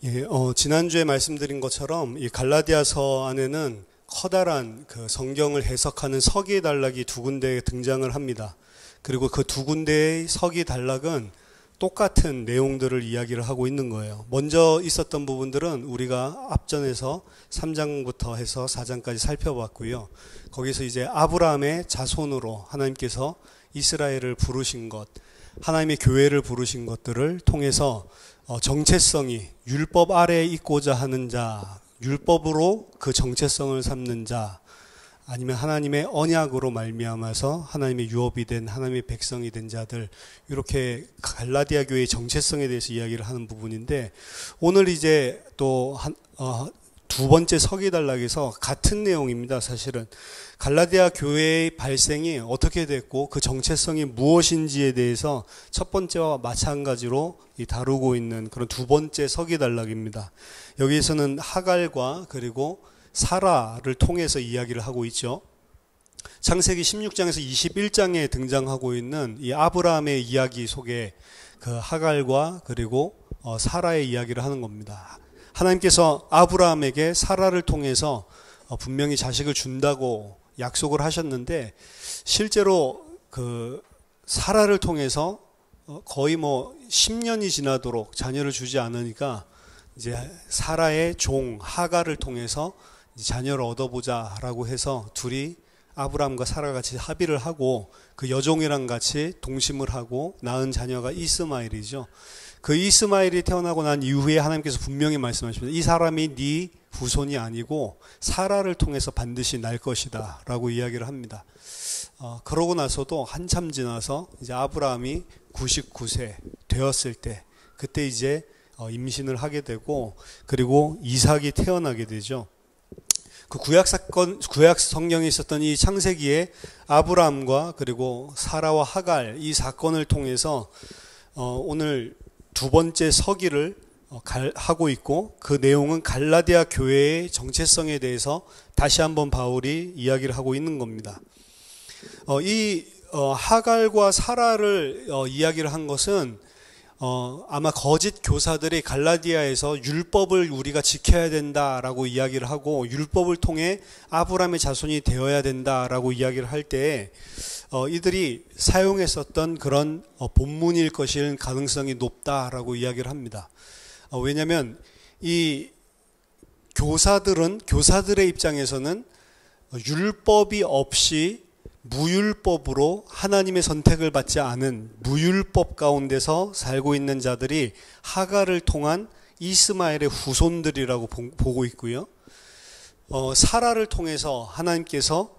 예, 지난주에 말씀드린 것처럼 이 갈라디아서 안에는 커다란 그 성경을 해석하는 서기 단락이 두 군데 등장을 합니다. 그리고 그 두 군데의 서기 단락은 똑같은 내용들을 이야기를 하고 있는 거예요. 먼저 있었던 부분들은 우리가 앞전에서 3장부터 해서 4장까지 살펴봤고요. 거기서 이제 아브라함의 자손으로 하나님께서 이스라엘을 부르신 것, 하나님의 교회를 부르신 것들을 통해서 정체성이 율법 아래에 있고자 하는 자, 율법으로 그 정체성을 삼는 자, 아니면 하나님의 언약으로 말미암아서 하나님의 유업이 된 하나님의 백성이 된 자들, 이렇게 갈라디아 교회의 정체성에 대해서 이야기를 하는 부분인데, 오늘 이제 또 두 번째 서기 단락에서 같은 내용입니다. 사실은 갈라디아 교회의 발생이 어떻게 됐고 그 정체성이 무엇인지에 대해서 첫 번째와 마찬가지로 다루고 있는 그런 두 번째 서기 단락입니다. 여기에서는 하갈과 그리고 사라를 통해서 이야기를 하고 있죠. 창세기 16장에서 21장에 등장하고 있는 이 아브라함의 이야기 속에 그 하갈과 그리고 사라의 이야기를 하는 겁니다. 하나님께서 아브라함에게 사라를 통해서 분명히 자식을 준다고 약속을 하셨는데, 실제로 그 사라를 통해서 거의 10년이 지나도록 자녀를 주지 않으니까 이제 사라의 종 하갈을 통해서 자녀를 얻어보자라고 해서 둘이 아브라함과 사라가 같이 합의를 하고 그 여종이랑 같이 동심을 하고 낳은 자녀가 이스마엘이죠. 그 이스마엘이 태어나고 난 이후에 하나님께서 분명히 말씀하십니다. 이 사람이 네 후손이 아니고 사라를 통해서 반드시 날 것이다 라고 이야기를 합니다. 그러고 나서도 한참 지나서 이제 아브라함이 99세 되었을 때, 그때 이제 임신을 하게 되고, 그리고 이삭이 태어나게 되죠. 그 구약 성경에 있었던 이 창세기에 아브라함과 그리고 사라와 하갈 이 사건을 통해서 오늘 두 번째 서기를 하고 있고, 그 내용은 갈라디아 교회의 정체성에 대해서 다시 한번 바울이 이야기를 하고 있는 겁니다. 이 하갈과 사라를 이야기를 한 것은 아마 거짓 교사들이 갈라디아에서 율법을 우리가 지켜야 된다라고 이야기를 하고 율법을 통해 아브라함의 자손이 되어야 된다라고 이야기를 할 때 이들이 사용했었던 그런 본문일 것일 가능성이 높다라고 이야기를 합니다. 왜냐하면 이 교사들의 입장에서는 율법이 없이 무율법으로 하나님의 선택을 받지 않은 무율법 가운데서 살고 있는 자들이 하갈을 통한 이스마엘의 후손들이라고 보고 있고요. 사라를 통해서 하나님께서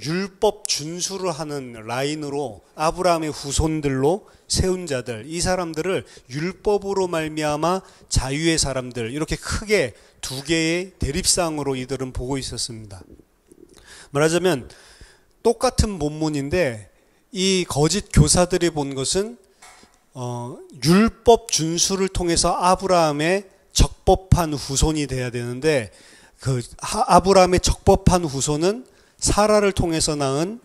율법 준수를 하는 라인으로 아브라함의 후손들로 세운 자들, 이 사람들을 율법으로 말미암아 자유의 사람들, 이렇게 크게 두 개의 대립상으로 이들은 보고 있었습니다. 말하자면 똑같은 본문인데 이 거짓 교사들이 본 것은 율법 준수를 통해서 아브라함의 적법한 후손이 돼야 되는데, 그 아브라함의 적법한 후손은 사라를 통해서 낳은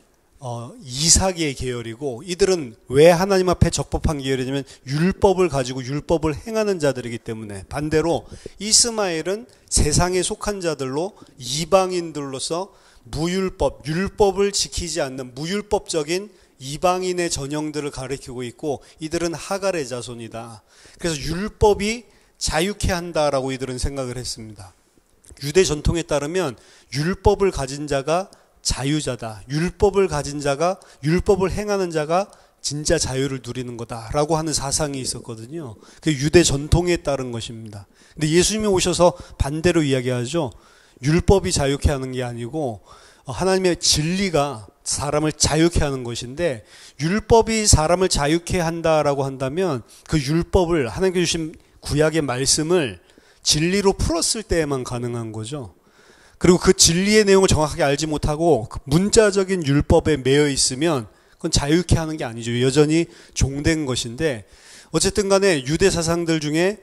이삭의 계열이고, 이들은 왜 하나님 앞에 적법한 계열이냐면 율법을 가지고 율법을 행하는 자들이기 때문에, 반대로 이스마엘은 세상에 속한 자들로 이방인들로서 무율법, 율법을 지키지 않는 무율법적인 이방인의 전형들을 가리키고 있고, 이들은 하갈의 자손이다. 그래서 율법이 자유케 한다라고 이들은 생각을 했습니다. 유대 전통에 따르면 율법을 가진 자가 자유자다. 율법을 가진 자가, 율법을 행하는 자가 진짜 자유를 누리는 거다라고 하는 사상이 있었거든요. 그게 유대 전통에 따른 것입니다. 근데 예수님이 오셔서 반대로 이야기하죠. 율법이 자유케 하는 게 아니고 하나님의 진리가 사람을 자유케 하는 것인데, 율법이 사람을 자유케 한다라고 한다면 그 율법을, 하나님께 주신 구약의 말씀을 진리로 풀었을 때에만 가능한 거죠. 그리고 그 진리의 내용을 정확하게 알지 못하고 문자적인 율법에 매여 있으면 그건 자유케 하는 게 아니죠. 여전히 종된 것인데, 어쨌든 간에 유대 사상들 중에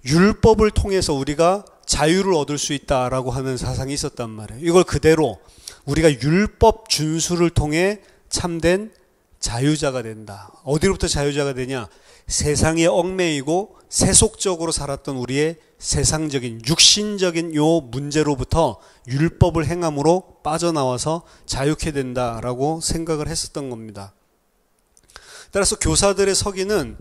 율법을 통해서 우리가 자유를 얻을 수 있다라고 하는 사상이 있었단 말이에요. 이걸 그대로 우리가 율법 준수를 통해 참된 자유자가 된다. 어디로부터 자유자가 되냐? 세상에 얽매이고 세속적으로 살았던 우리의 세상적인 육신적인 요 문제로부터 율법을 행함으로 빠져나와서 자유케 된다라고 생각을 했었던 겁니다. 따라서 교사들의 서기는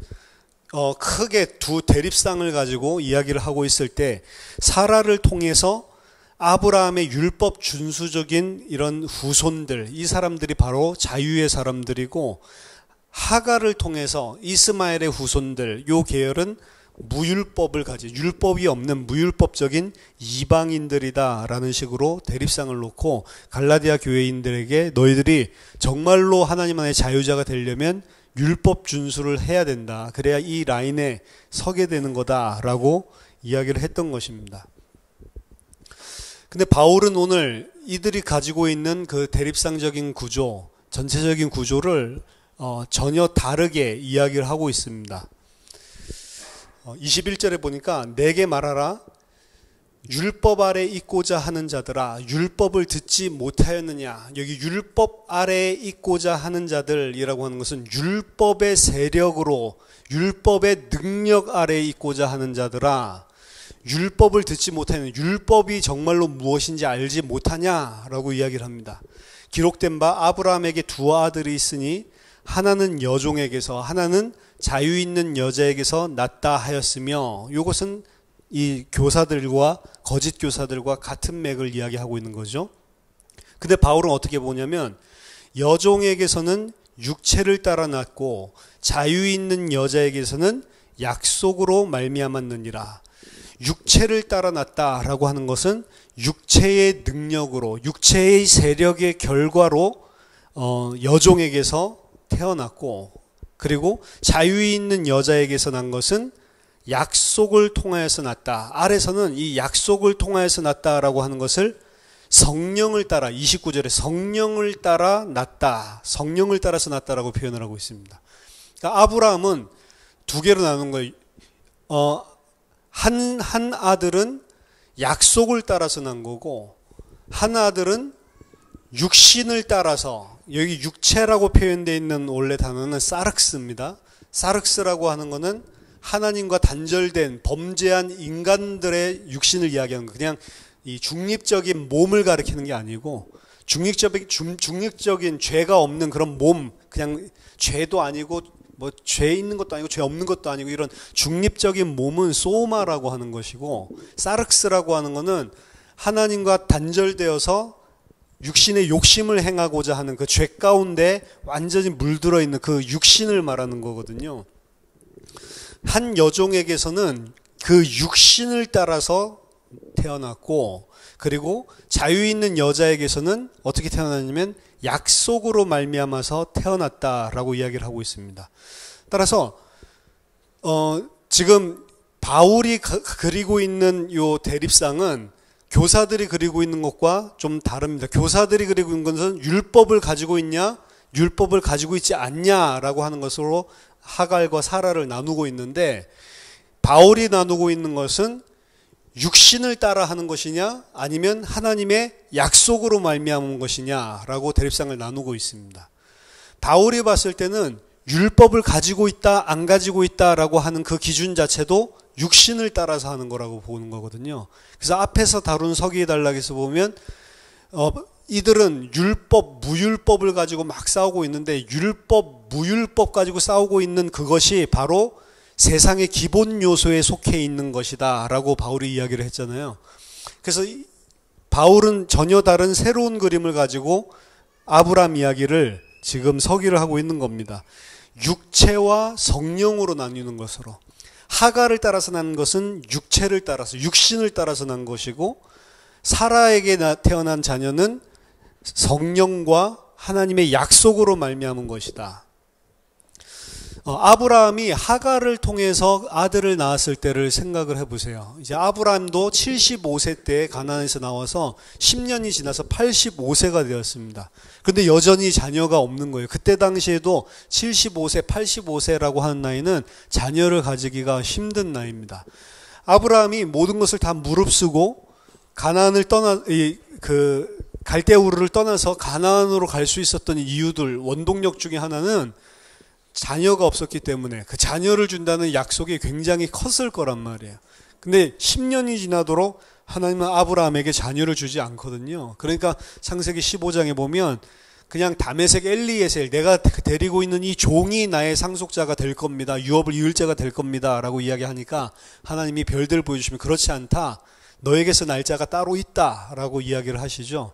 크게 두 대립상을 가지고 이야기를 하고 있을 때 사라를 통해서 아브라함의 율법 준수적인 이런 후손들, 이 사람들이 바로 자유의 사람들이고, 하가를 통해서 이스마엘의 후손들, 요 계열은 무율법을 가진, 율법이 없는 무율법적인 이방인들이다라는 식으로 대립상을 놓고 갈라디아 교회인들에게 너희들이 정말로 하나님 안의 자유자가 되려면 율법 준수를 해야 된다. 그래야 이 라인에 서게 되는 거다라고 이야기를 했던 것입니다. 근데 바울은 오늘 이들이 가지고 있는 그 대립상적인 구조, 전체적인 구조를 전혀 다르게 이야기를 하고 있습니다. 21절에 보니까 내게 말하라. 율법 아래 있고자 하는 자들아, 율법을 듣지 못하였느냐. 여기 율법 아래에 있고자 하는 자들이라고 하는 것은 율법의 세력으로, 율법의 능력 아래에 있고자 하는 자들아, 율법을 듣지 못하는, 율법이 정말로 무엇인지 알지 못하냐라고 이야기를 합니다. 기록된 바 아브라함에게 두 아들이 있으니 하나는 여종에게서 하나는 자유 있는 여자에게서 났다 하였으며, 이것은 이 교사들과 거짓 교사들과 같은 맥을 이야기하고 있는 거죠. 근데 바울은 어떻게 보냐면 여종에게서는 육체를 따라 났고 자유 있는 여자에게서는 약속으로 말미암았느니라. 육체를 따라 났다라고 하는 것은 육체의 능력으로, 육체의 세력의 결과로 여종에게서 태어났고, 그리고 자유 있는 여자에게서 난 것은 약속을 통하여서 났다. 아래서는 이 약속을 통하여서 났다라고 하는 것을 성령을 따라, 29절에 성령을 따라 났다, 성령을 따라서 났다라고 표현을 하고 있습니다. 그러니까 아브라함은 두 개로 나눈 거예요. 한 아들은 약속을 따라서 난 거고, 한 아들은 육신을 따라서, 여기 육체라고 표현되어 있는 원래 단어는 사륵스입니다. 사륵스라고 하는 것은 하나님과 단절된 범죄한 인간들의 육신을 이야기하는 거. 그냥 이 중립적인 몸을 가리키는 게 아니고, 중립적인 죄가 없는 그런 몸, 그냥 죄도 아니고 뭐 죄 있는 것도 아니고 죄 없는 것도 아니고 이런 중립적인 몸은 소마라고 하는 것이고, 사륵스라고 하는 것은 하나님과 단절되어서 육신의 욕심을 행하고자 하는 그 죄 가운데 완전히 물들어 있는 그 육신을 말하는 거거든요. 한 여종에게서는 그 육신을 따라서 태어났고, 그리고 자유 있는 여자에게서는 어떻게 태어났냐면 약속으로 말미암아서 태어났다라고 이야기를 하고 있습니다. 따라서 지금 바울이 그리고 있는 요 대립상은 교사들이 그리고 있는 것과 좀 다릅니다. 교사들이 그리고 있는 것은 율법을 가지고 있냐, 율법을 가지고 있지 않냐라고 하는 것으로 하갈과 사라를 나누고 있는데, 바울이 나누고 있는 것은 육신을 따라 하는 것이냐 아니면 하나님의 약속으로 말미암은 것이냐라고 대립상을 나누고 있습니다. 바울이 봤을 때는 율법을 가지고 있다 안 가지고 있다라고 하는 그 기준 자체도 육신을 따라서 하는 거라고 보는 거거든요. 그래서 앞에서 다룬 서기달락에서 보면 이들은 율법, 무율법을 가지고 막 싸우고 있는데, 율법, 무율법 가지고 싸우고 있는 그것이 바로 세상의 기본 요소에 속해 있는 것이다 라고 바울이 이야기를 했잖아요. 그래서 바울은 전혀 다른 새로운 그림을 가지고 아브라함 이야기를 지금 서기를 하고 있는 겁니다. 육체와 성령으로 나뉘는 것으로, 하갈을 따라서 난 것은 육체를 따라서, 육신을 따라서 난 것이고, 사라에게 태어난 자녀는 성령과 하나님의 약속으로 말미암은 것이다. 아브라함이 하갈을 통해서 아들을 낳았을 때를 생각을 해보세요. 이제 아브라함도 75세 때 가나안에서 나와서 10년이 지나서 85세가 되었습니다. 그런데 여전히 자녀가 없는 거예요. 그때 당시에도 75세, 85세라고 하는 나이는 자녀를 가지기가 힘든 나이입니다. 아브라함이 모든 것을 다 무릅쓰고 가나안을 갈대우르를 떠나서 가나안으로 갈 수 있었던 이유들, 원동력 중에 하나는 자녀가 없었기 때문에 그 자녀를 준다는 약속이 굉장히 컸을 거란 말이에요. 근데 10년이 지나도록 하나님은 아브라함에게 자녀를 주지 않거든요. 그러니까 창세기 15장에 보면 그냥 다메섹 엘리에셀, 내가 데리고 있는 이 종이 나의 상속자가 될 겁니다. 유업을 이을 자가 될 겁니다. 라고 이야기하니까 하나님이 별들 보여주시면 그렇지 않다. 너에게서 날짜가 따로 있다. 라고 이야기를 하시죠.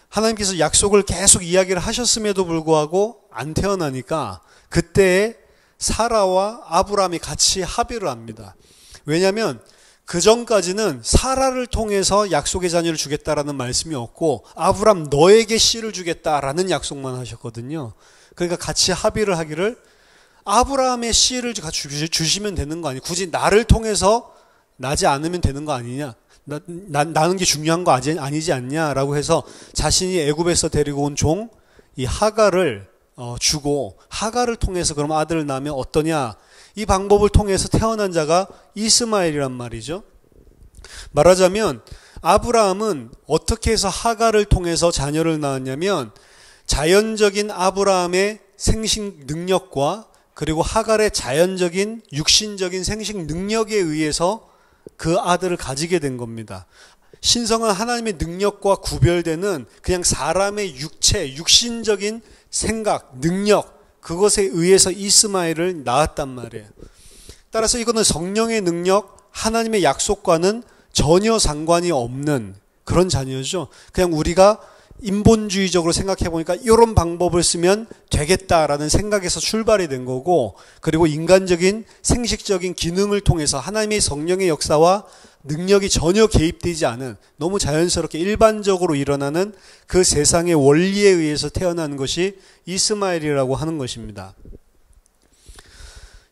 하나님께서 약속을 계속 이야기를 하셨음에도 불구하고 안 태어나니까 그때 사라와 아브라함이 같이 합의를 합니다. 왜냐하면 그 전까지는 사라를 통해서 약속의 자녀를 주겠다라는 말씀이 없고 아브라함 너에게 씨를 주겠다라는 약속만 하셨거든요. 그러니까 같이 합의를 하기를 아브라함의 씨를 주시면 되는 거 아니냐. 굳이 나를 통해서 나지 않으면 되는 거 아니냐. 나는 게 중요한 거 아니지 않냐라고 해서 자신이 애굽에서 데리고 온 종 이 하갈을 주고 하갈을 통해서 그럼 아들을 낳으면 어떠냐. 이 방법을 통해서 태어난 자가 이스마엘이란 말이죠. 말하자면 아브라함은 어떻게 해서 하갈을 통해서 자녀를 낳았냐면 자연적인 아브라함의 생식 능력과 그리고 하갈의 자연적인 육신적인 생식 능력에 의해서 그 아들을 가지게 된 겁니다. 신성한 하나님의 능력과 구별되는 그냥 사람의 육신적인 생각, 능력, 그것에 의해서 이스마엘을 낳았단 말이에요. 따라서 이거는 성령의 능력, 하나님의 약속과는 전혀 상관이 없는 그런 자녀죠. 그냥 우리가 인본주의적으로 생각해 보니까 이런 방법을 쓰면 되겠다라는 생각에서 출발이 된 거고, 그리고 인간적인 생식적인 기능을 통해서 하나님의 성령의 역사와 능력이 전혀 개입되지 않은 너무 자연스럽게 일반적으로 일어나는 그 세상의 원리에 의해서 태어난 것이 이스마엘이라고 하는 것입니다.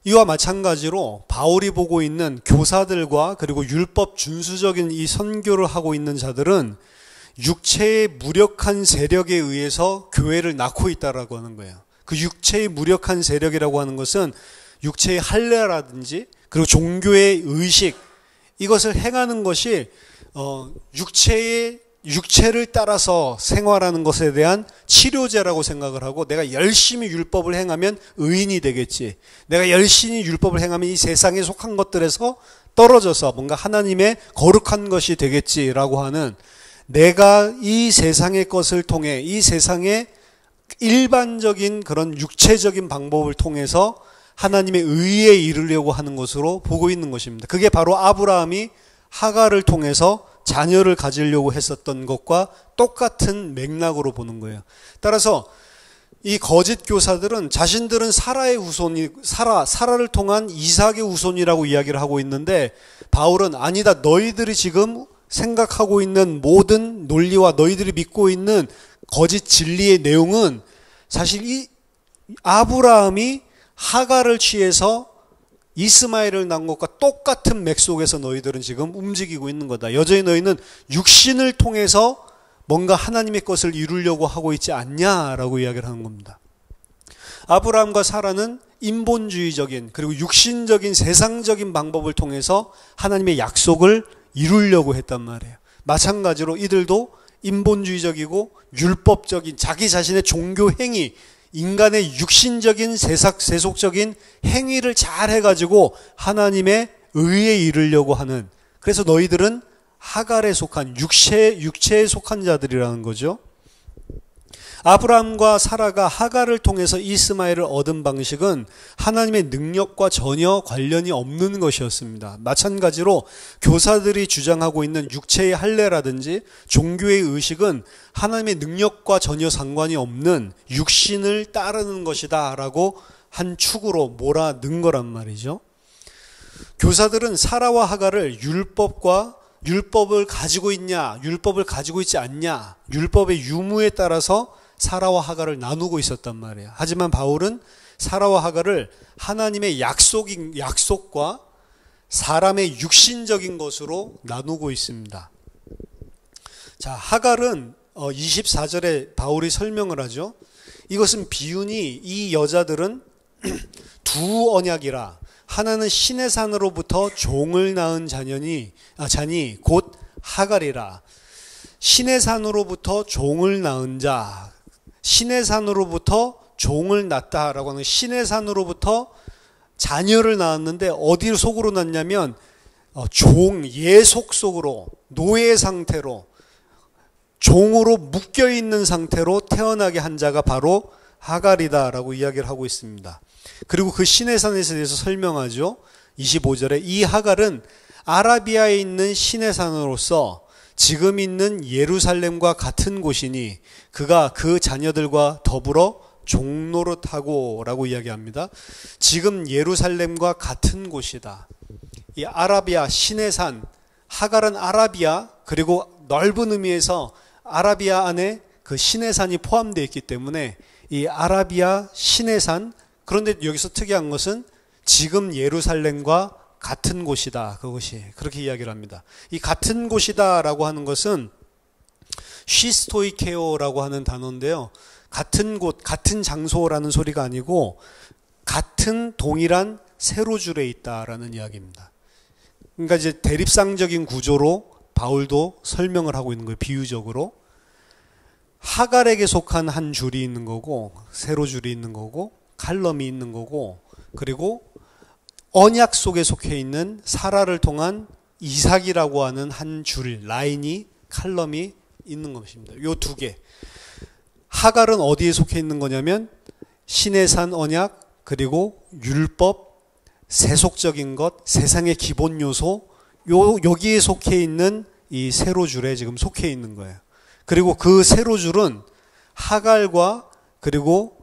이와 마찬가지로 바울이 보고 있는 교사들과 그리고 율법 준수적인 이 선교를 하고 있는 자들은 육체의 무력한 세력에 의해서 교회를 낳고 있다라고 하는 거예요. 그 육체의 무력한 세력이라고 하는 것은 육체의 할례라든지 그리고 종교의 의식, 이것을 행하는 것이 육체를 따라서 생활하는 것에 대한 치료제라고 생각을 하고, 내가 열심히 율법을 행하면 의인이 되겠지, 내가 열심히 율법을 행하면 이 세상에 속한 것들에서 떨어져서 뭔가 하나님의 거룩한 것이 되겠지라고 하는, 내가 이 세상의 것을 통해 이 세상의 일반적인 그런 육체적인 방법을 통해서 하나님의 의에 이르려고 하는 것으로 보고 있는 것입니다. 그게 바로 아브라함이 하갈을 통해서 자녀를 가지려고 했었던 것과 똑같은 맥락으로 보는 거예요. 따라서 이 거짓 교사들은 자신들은 사라의 후손이, 사라를 통한 이삭의 후손이라고 이야기를 하고 있는데, 바울은 아니다, 너희들이 지금 생각하고 있는 모든 논리와 너희들이 믿고 있는 거짓 진리의 내용은 사실 이 아브라함이 하갈을 취해서 이스마엘을 낳은 것과 똑같은 맥 속에서 너희들은 지금 움직이고 있는 거다. 여전히 너희는 육신을 통해서 뭔가 하나님의 것을 이루려고 하고 있지 않냐라고 이야기를 하는 겁니다. 아브라함과 사라는 인본주의적인 그리고 육신적인 세상적인 방법을 통해서 하나님의 약속을 이루려고 했단 말이에요. 마찬가지로 이들도 인본주의적이고 율법적인 자기 자신의 종교 행위, 인간의 육신적인 세속적인 행위를 잘 해가지고 하나님의 의에 이르려고 하는, 그래서 너희들은 하갈에 속한 육체에 속한 자들이라는 거죠. 아브라함과 사라가 하갈을 통해서 이스마엘을 얻은 방식은 하나님의 능력과 전혀 관련이 없는 것이었습니다. 마찬가지로 교사들이 주장하고 있는 육체의 할례라든지 종교의 의식은 하나님의 능력과 전혀 상관이 없는 육신을 따르는 것이다 라고 한 축으로 몰아넣은 거란 말이죠. 교사들은 사라와 하갈을 율법을 가지고 있냐, 율법을 가지고 있지 않냐, 율법의 유무에 따라서 사라와 하갈을 나누고 있었단 말이에요. 하지만 바울은 사라와 하갈을 하나님의 약속과 사람의 육신적인 것으로 나누고 있습니다. 자, 하갈은 24절에 바울이 설명을 하죠. 이것은 비유니 이 여자들은 두 언약이라, 하나는 신의 산으로부터 종을 낳은 자니 곧 하갈이라. 신의 산으로부터 종을 낳은 자, 신의 산으로부터 종을 낳다라고 하는 신의 산으로부터 자녀를 낳았는데 어디 속으로 낳냐면 예속 속으로, 노예 상태로, 종으로 묶여있는 상태로 태어나게 한 자가 바로 하갈이다라고 이야기를 하고 있습니다. 그리고 그 신의 산에 대해서 설명하죠. 25절에 이 하갈은 아라비아에 있는 신의 산으로서 지금 있는 예루살렘과 같은 곳이니 그가 그 자녀들과 더불어 종노릇하고 라고 이야기합니다. 지금 예루살렘과 같은 곳이다. 이 아라비아 신의 산, 하갈은 아라비아, 그리고 넓은 의미에서 아라비아 안에 그 신의 산이 포함되어 있기 때문에 이 아라비아 신의 산, 그런데 여기서 특이한 것은 지금 예루살렘과 같은 곳이다. 그것이 그렇게 이야기를 합니다. 이 같은 곳이다라고 하는 것은 시스토이케오라고 하는 단어인데요. 같은 곳, 같은 장소라는 소리가 아니고 같은 동일한 세로줄에 있다라는 이야기입니다. 그러니까 이제 대립상적인 구조로 바울도 설명을 하고 있는 거예요. 비유적으로 하갈에게 속한 한 줄이 있는 거고, 세로줄이 있는 거고, 칼럼이 있는 거고, 그리고 언약 속에 속해 있는 사라를 통한 이삭이라고 하는 한 줄, 라인이, 칼럼이 있는 것입니다. 요 두 개. 하갈은 어디에 속해 있는 거냐면 신의 산 언약, 그리고 율법, 세속적인 것, 세상의 기본 요소, 여기에 속해 있는 이 세로줄에 지금 속해 있는 거예요. 그리고 그 세로줄은 하갈과 그리고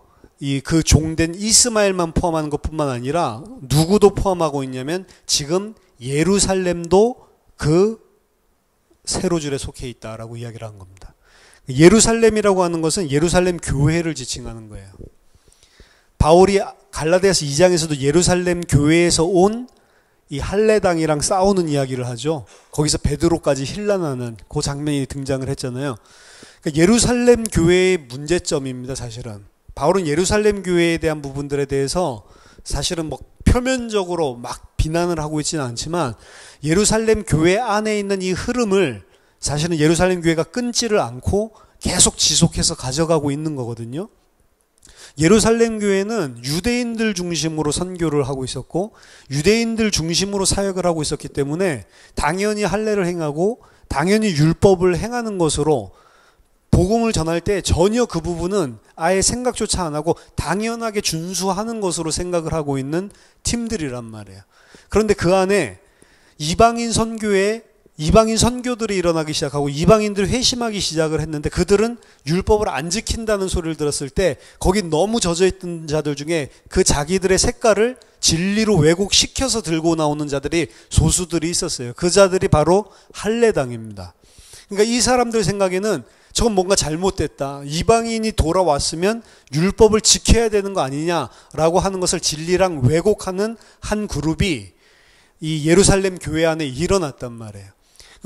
그 종된 이스마엘만 포함하는 것뿐만 아니라 누구도 포함하고 있냐면 지금 예루살렘도 그 세로줄에 속해 있다라고 이야기를 한 겁니다. 예루살렘이라고 하는 것은 예루살렘 교회를 지칭하는 거예요. 바울이 갈라디아서 2장에서도 예루살렘 교회에서 온 이 할례당이랑 싸우는 이야기를 하죠. 거기서 베드로까지 힐난하는 그 장면이 등장을 했잖아요. 그러니까 예루살렘 교회의 문제점입니다. 사실은 바울은 예루살렘 교회에 대한 부분들에 대해서 사실은 뭐 표면적으로 막 비난을 하고 있지는 않지만 예루살렘 교회 안에 있는 이 흐름을 사실은 예루살렘 교회가 끊지를 않고 계속 지속해서 가져가고 있는 거거든요. 예루살렘 교회는 유대인들 중심으로 선교를 하고 있었고 유대인들 중심으로 사역을 하고 있었기 때문에 당연히 할례를 행하고 당연히 율법을 행하는 것으로 복음을 전할 때 전혀 그 부분은 아예 생각조차 안 하고 당연하게 준수하는 것으로 생각을 하고 있는 팀들이란 말이에요. 그런데 그 안에 이방인 선교들이 일어나기 시작하고 이방인들이 회심하기 시작을 했는데 그들은 율법을 안 지킨다는 소리를 들었을 때 거기 너무 젖어있던 자들 중에 그 자기들의 색깔을 진리로 왜곡시켜서 들고 나오는 자들이 소수들이 있었어요. 그 자들이 바로 할례당입니다. 그러니까 이 사람들 생각에는 저건 뭔가 잘못됐다. 이방인이 돌아왔으면 율법을 지켜야 되는 거 아니냐라고 하는 것을 진리랑 왜곡하는 한 그룹이 이 예루살렘 교회 안에 일어났단 말이에요.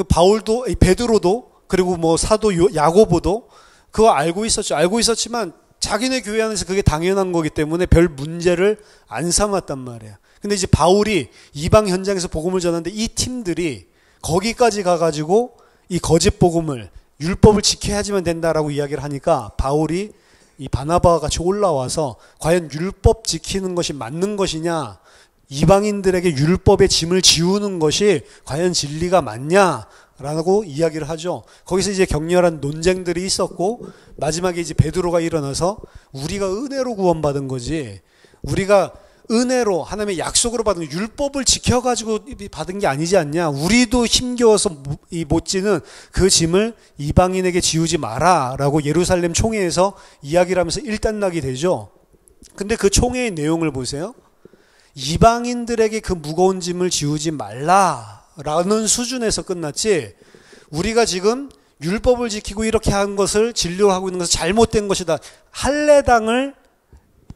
바울도, 베드로도, 그리고 뭐 사도 야고보도 그거 알고 있었죠. 알고 있었지만 자기네 교회 안에서 그게 당연한 거기 때문에 별 문제를 안 삼았단 말이에요. 근데 이제 바울이 이방 현장에서 복음을 전하는데 이 팀들이 거기까지 가가지고 이 거짓 복음을 율법을 지켜야지만 된다라고 이야기를 하니까 바울이 이 바나바와 같이 올라와서 과연 율법 지키는 것이 맞는 것이냐, 이방인들에게 율법의 짐을 지우는 것이 과연 진리가 맞냐라고 이야기를 하죠. 거기서 이제 격렬한 논쟁들이 있었고 마지막에 이제 베드로가 일어나서 우리가 은혜로 구원받은 거지, 우리가 은혜로 하나님의 약속으로 받은 율법을 지켜가지고 받은 게 아니지 않냐, 우리도 힘겨워서 못 지는 그 짐을 이방인에게 지우지 마라 라고 예루살렘 총회에서 이야기를 하면서 일단락이 되죠. 근데 그 총회의 내용을 보세요. 이방인들에게 그 무거운 짐을 지우지 말라라는 수준에서 끝났지, 우리가 지금 율법을 지키고 이렇게 한 것을 진료로 하고 있는 것은 잘못된 것이다, 할례당을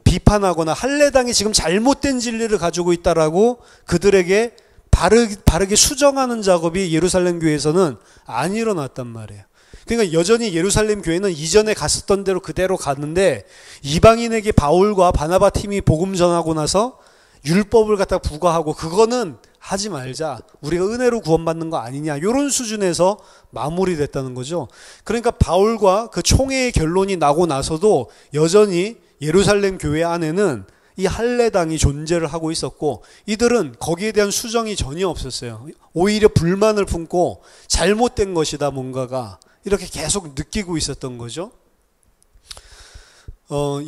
비판하거나 할례당이 지금 잘못된 진리를 가지고 있다라고 그들에게 바르게 수정하는 작업이 예루살렘 교회에서는 안 일어났단 말이에요. 그러니까 여전히 예루살렘 교회는 이전에 갔었던 대로 그대로 갔는데 이방인에게 바울과 바나바 팀이 복음 전하고 나서 율법을 갖다 부과하고 그거는 하지 말자, 우리가 은혜로 구원받는 거 아니냐, 이런 수준에서 마무리됐다는 거죠. 그러니까 바울과 그 총회의 결론이 나고 나서도 여전히 예루살렘 교회 안에는 이 할례당이 존재를 하고 있었고 이들은 거기에 대한 수정이 전혀 없었어요. 오히려 불만을 품고 잘못된 것이다 뭔가가 이렇게 계속 느끼고 있었던 거죠.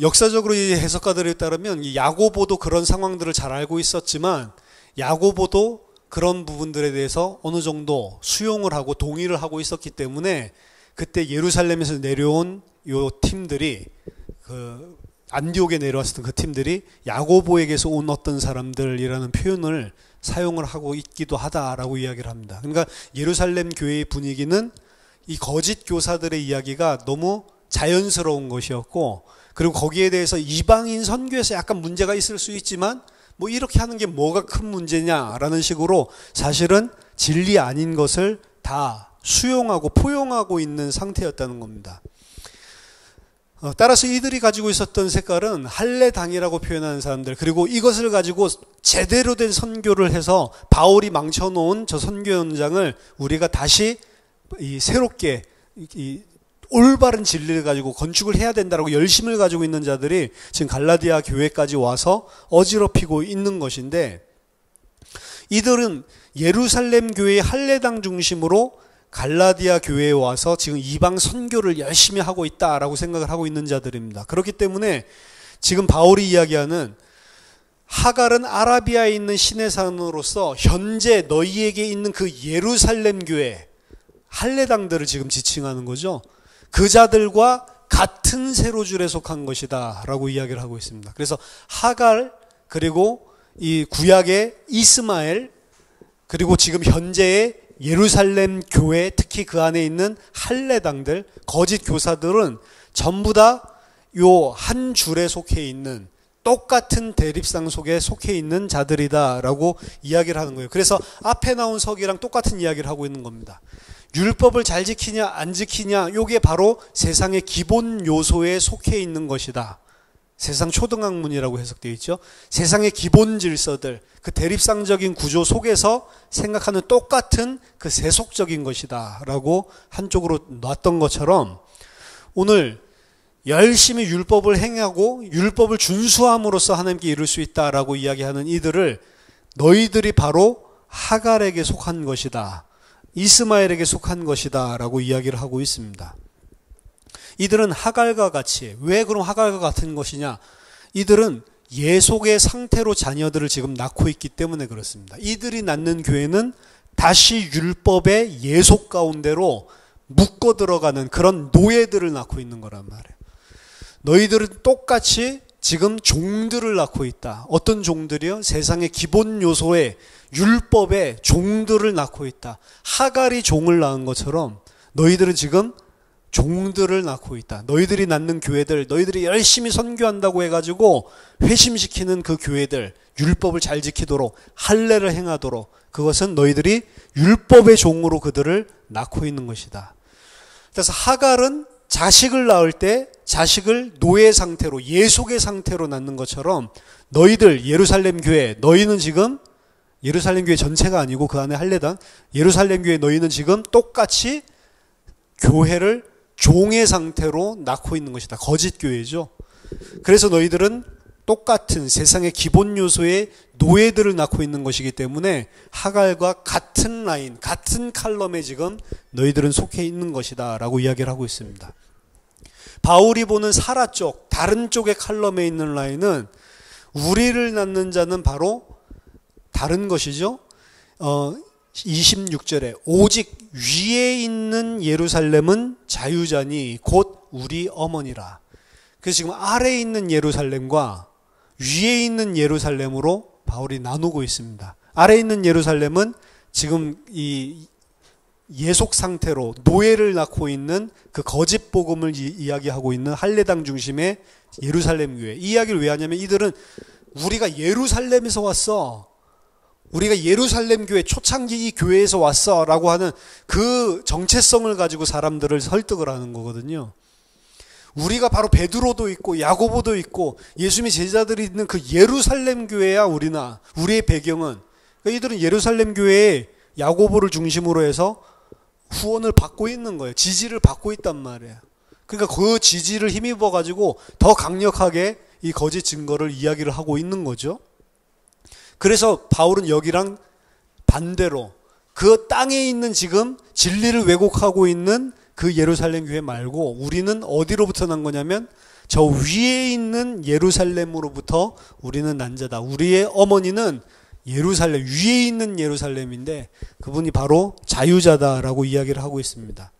역사적으로 이 해석가들에 따르면 이 야고보도 그런 상황들을 잘 알고 있었지만 야고보도 그런 부분들에 대해서 어느 정도 수용을 하고 동의를 하고 있었기 때문에 그때 예루살렘에서 내려온 요 팀들이 안디옥에 내려왔었던 그 팀들이 야고보에게서 온 어떤 사람들이라는 표현을 사용을 하고 있기도 하다라고 이야기를 합니다. 그러니까 예루살렘 교회의 분위기는 이 거짓 교사들의 이야기가 너무 자연스러운 것이었고 그리고 거기에 대해서 이방인 선교에서 약간 문제가 있을 수 있지만 뭐 이렇게 하는 게 뭐가 큰 문제냐라는 식으로 사실은 진리 아닌 것을 다 수용하고 포용하고 있는 상태였다는 겁니다. 따라서 이들이 가지고 있었던 색깔은 할례당이라고 표현하는 사람들 그리고 이것을 가지고 제대로 된 선교를 해서 바울이 망쳐놓은 저 선교 현장을 우리가 다시 새롭게 올바른 진리를 가지고 건축을 해야 된다라고 열심을 가지고 있는 자들이 지금 갈라디아 교회까지 와서 어지럽히고 있는 것인데 이들은 예루살렘 교회의 할례당 중심으로 갈라디아 교회에 와서 지금 이방 선교를 열심히 하고 있다라고 생각을 하고 있는 자들입니다. 그렇기 때문에 지금 바울이 이야기하는 하갈은 아라비아에 있는 신의 산으로서 현재 너희에게 있는 그 예루살렘 교회 할례당들을 지금 지칭하는 거죠. 그 자들과 같은 세로줄에 속한 것이다 라고 이야기를 하고 있습니다. 그래서 하갈 그리고 이 구약의 이스마엘 그리고 지금 현재의 예루살렘 교회 특히 그 안에 있는 할례당들 거짓 교사들은 전부 다 요 한 줄에 속해 있는 똑같은 대립상 속에 속해 있는 자들이다라고 이야기를 하는 거예요. 그래서 앞에 나온 석이랑 똑같은 이야기를 하고 있는 겁니다. 율법을 잘 지키냐 안 지키냐 이게 바로 세상의 기본 요소에 속해 있는 것이다. 세상 초등학문이라고 해석되어 있죠. 세상의 기본 질서들, 그 대립상적인 구조 속에서 생각하는 똑같은 그 세속적인 것이다 라고 한쪽으로 놨던 것처럼 오늘 열심히 율법을 행하고 율법을 준수함으로써 하나님께 이룰 수 있다라고 이야기하는 이들을 너희들이 바로 하갈에게 속한 것이다. 이스마엘에게 속한 것이다 라고 이야기를 하고 있습니다. 이들은 하갈과 같이 왜 그럼 하갈과 같은 것이냐 이들은 예속의 상태로 자녀들을 지금 낳고 있기 때문에 그렇습니다. 이들이 낳는 교회는 다시 율법의 예속 가운데로 묶어 들어가는 그런 노예들을 낳고 있는 거란 말이에요. 너희들은 똑같이 지금 종들을 낳고 있다. 어떤 종들이요? 세상의 기본 요소의 율법의 종들을 낳고 있다. 하갈이 종을 낳은 것처럼 너희들은 지금 종들을 낳고 있다. 너희들이 낳는 교회들, 너희들이 열심히 선교한다고 해가지고 회심시키는 그 교회들, 율법을 잘 지키도록 할례를 행하도록 그것은 너희들이 율법의 종으로 그들을 낳고 있는 것이다. 그래서 하갈은 자식을 낳을 때 자식을 노예 상태로 예속의 상태로 낳는 것처럼 너희들 예루살렘 교회 너희는 지금 예루살렘 교회 전체가 아니고 그 안에 할례당 예루살렘 교회 너희는 지금 똑같이 교회를 종의 상태로 낳고 있는 것이다. 거짓 교회죠. 그래서 너희들은 똑같은 세상의 기본 요소의 노예들을 낳고 있는 것이기 때문에 하갈과 같은 라인, 같은 칼럼에 지금 너희들은 속해 있는 것이다 라고 이야기를 하고 있습니다. 바울이 보는 사라 쪽, 다른 쪽의 칼럼에 있는 라인은 우리를 낳는 자는 바로 다른 것이죠. 26절에 오직 위에 있는 예루살렘은 자유자니 곧 우리 어머니라. 그래서 지금 아래에 있는 예루살렘과 위에 있는 예루살렘으로 바울이 나누고 있습니다. 아래에 있는 예루살렘은 지금 이 예속 상태로 노예를 낳고 있는 그 거짓 복음을 이야기하고 있는 할례당 중심의 예루살렘 교회. 이 이야기를 왜 하냐면 이들은 우리가 예루살렘에서 왔어. 우리가 예루살렘 교회 초창기 이 교회에서 왔어 라고 하는 그 정체성을 가지고 사람들을 설득을 하는 거거든요. 우리가 바로 베드로도 있고 야고보도 있고 예수님의 제자들이 있는 그 예루살렘 교회야 우리의 배경은. 그러니까 이들은 예루살렘 교회에 야고보를 중심으로 해서 후원을 받고 있는 거예요. 지지를 받고 있단 말이에요. 그러니까 그 지지를 힘입어 가지고 더 강력하게 이 거짓 증거를 이야기를 하고 있는 거죠. 그래서 바울은 여기랑 반대로 그 땅에 있는 지금 진리를 왜곡하고 있는 그 예루살렘 교회 말고 우리는 어디로부터 난 거냐면 저 위에 있는 예루살렘으로부터 우리는 난 자다. 우리의 어머니는 예루살렘, 위에 있는 예루살렘인데 그분이 바로 자유자다라고 이야기를 하고 있습니다.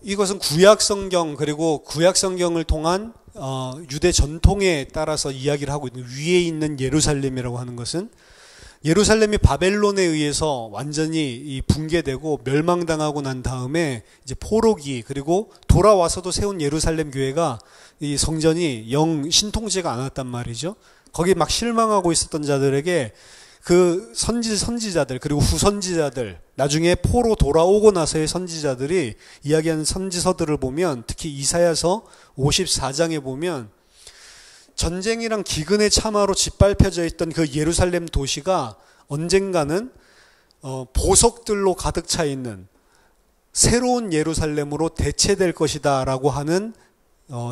이것은 구약 성경 그리고 구약 성경을 통한 유대 전통에 따라서 이야기를 하고 있는 위에 있는 예루살렘이라고 하는 것은 예루살렘이 바벨론에 의해서 완전히 붕괴되고 멸망당하고 난 다음에 이제 포로기 그리고 돌아와서도 세운 예루살렘 교회가 이 성전이 영 신통치가 않았단 말이죠. 거기 막 실망하고 있었던 자들에게 그 선지자들 그리고 후선지자들 나중에 포로 돌아오고 나서의 선지자들이 이야기하는 선지서들을 보면 특히 이사야서 54장에 보면 전쟁이랑 기근의 참화로 짓밟혀져 있던 그 예루살렘 도시가 언젠가는 보석들로 가득 차 있는 새로운 예루살렘으로 대체될 것이다 라고 하는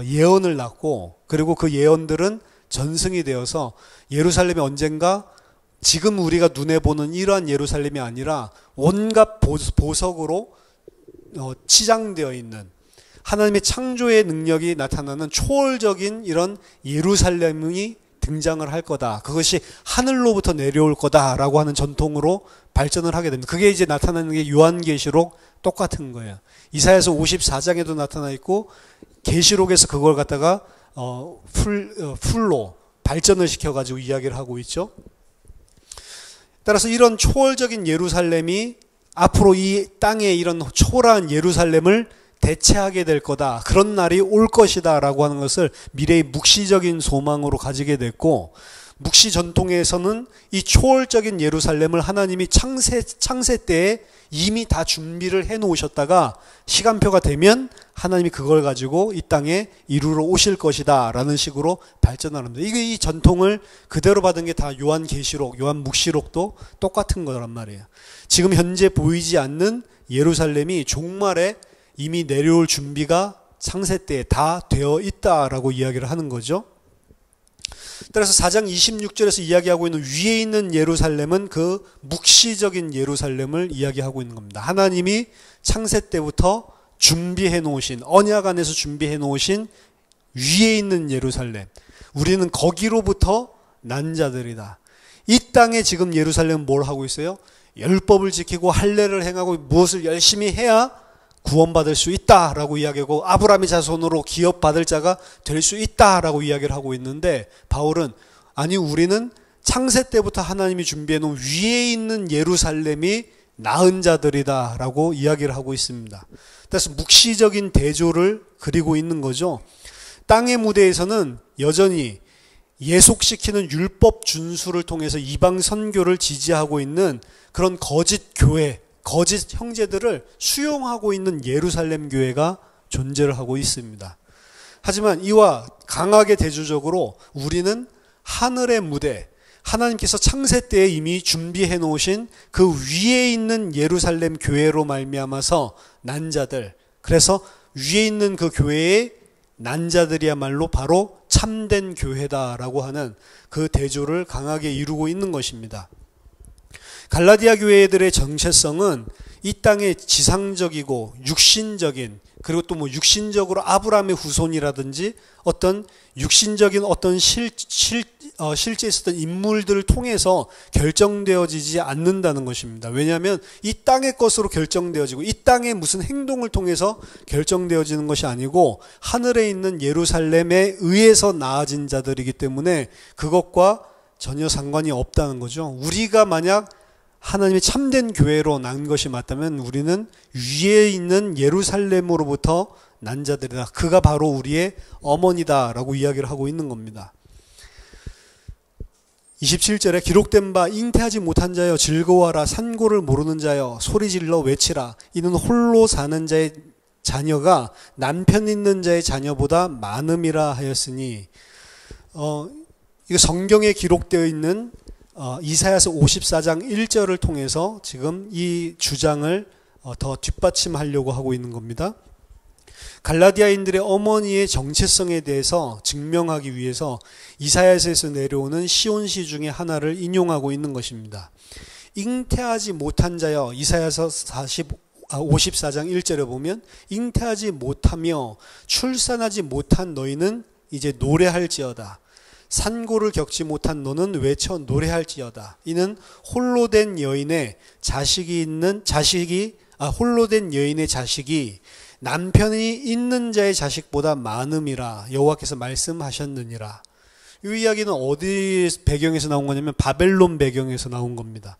예언을 낳고 그리고 그 예언들은 전승이 되어서 예루살렘이 언젠가 지금 우리가 눈에 보는 이러한 예루살렘이 아니라 온갖 보석으로 치장되어 있는 하나님의 창조의 능력이 나타나는 초월적인 이런 예루살렘이 등장을 할 거다. 그것이 하늘로부터 내려올 거다라고 하는 전통으로 발전을 하게 됩니다. 그게 이제 나타나는 게 요한계시록 똑같은 거예요. 이사야서 54장에도 나타나 있고 계시록에서 그걸 갖다가 풀로 발전을 시켜가지고 이야기를 하고 있죠. 따라서 이런 초월적인 예루살렘이 앞으로 이 땅에 이런 초라한 예루살렘을 대체하게 될 거다. 그런 날이 올 것이다 라고 하는 것을 미래의 묵시적인 소망으로 가지게 됐고 묵시 전통에서는 이 초월적인 예루살렘을 하나님이 창세 때에 이미 다 준비를 해 놓으셨다가 시간표가 되면 하나님이 그걸 가지고 이 땅에 이루러 오실 것이다 라는 식으로 발전을 합니다. 이 전통을 그대로 받은 게 다 요한계시록, 요한묵시록도 똑같은 거란 말이에요. 지금 현재 보이지 않는 예루살렘이 종말에 이미 내려올 준비가 창세 때에 다 되어 있다라고 이야기를 하는 거죠. 따라서 4장 26절에서 이야기하고 있는 위에 있는 예루살렘은 그 묵시적인 예루살렘을 이야기하고 있는 겁니다. 하나님이 창세 때부터 준비해 놓으신 언약 안에서 준비해 놓으신 위에 있는 예루살렘. 우리는 거기로부터 난 자들이다. 이 땅에 지금 예루살렘은 뭘 하고 있어요? 율법을 지키고 할례를 행하고 무엇을 열심히 해야 구원받을 수 있다라고 이야기하고 아브라함의 자손으로 기업받을 자가 될 수 있다라고 이야기를 하고 있는데 바울은 아니 우리는 창세 때부터 하나님이 준비해 놓은 위에 있는 예루살렘이 나은 자들이다라고 이야기를 하고 있습니다. 그래서 묵시적인 대조를 그리고 있는 거죠. 땅의 무대에서는 여전히 예속시키는 율법 준수를 통해서 이방 선교를 지지하고 있는 그런 거짓 교회 거짓 형제들을 수용하고 있는 예루살렘 교회가 존재를 하고 있습니다. 하지만 이와 강하게 대조적으로 우리는 하늘의 무대, 하나님께서 창세 때에 이미 준비해 놓으신 그 위에 있는 예루살렘 교회로 말미암아서 난 자들, 그래서 위에 있는 그 교회의 난 자들이야말로 바로 참된 교회다라고 하는 그 대조를 강하게 이루고 있는 것입니다. 갈라디아 교회들의 정체성은 이 땅의 지상적이고 육신적인 그리고 또 뭐 육신적으로 아브라함의 후손이라든지 어떤 육신적인 어떤 실제 있었던 인물들을 통해서 결정되어지지 않는다는 것입니다. 왜냐하면 이 땅의 것으로 결정되어지고 이 땅의 무슨 행동을 통해서 결정되어지는 것이 아니고 하늘에 있는 예루살렘에 의해서 나아진 자들이기 때문에 그것과 전혀 상관이 없다는 거죠. 우리가 만약 하나님의 참된 교회로 난 것이 맞다면 우리는 위에 있는 예루살렘으로부터 난 자들이다. 그가 바로 우리의 어머니다라고 이야기를 하고 있는 겁니다. 27절에 기록된 바 잉태하지 못한 자여 즐거워하라 산고를 모르는 자여 소리질러 외치라 이는 홀로 사는 자의 자녀가 남편 있는 자의 자녀보다 많음이라 하였으니 이거 성경에 기록되어 있는 이사야서 54장 1절을 통해서 지금 이 주장을 더 뒷받침하려고 하고 있는 겁니다. 갈라디아인들의 어머니의 정체성에 대해서 증명하기 위해서 이사야서에서 내려오는 시온시 중에 하나를 인용하고 있는 것입니다. 잉태하지 못한 자여, 이사야서 54장 1절에 보면 잉태하지 못하며 출산하지 못한 너희는 이제 노래할지어다. 산고를 겪지 못한 너는 외쳐 노래할지어다. 이는 홀로 된 여인의 자식이 남편이 있는 자의 자식보다 많음이라 여호와께서 말씀하셨느니라. 이 이야기는 어디 배경에서 나온 거냐면 바벨론 배경에서 나온 겁니다.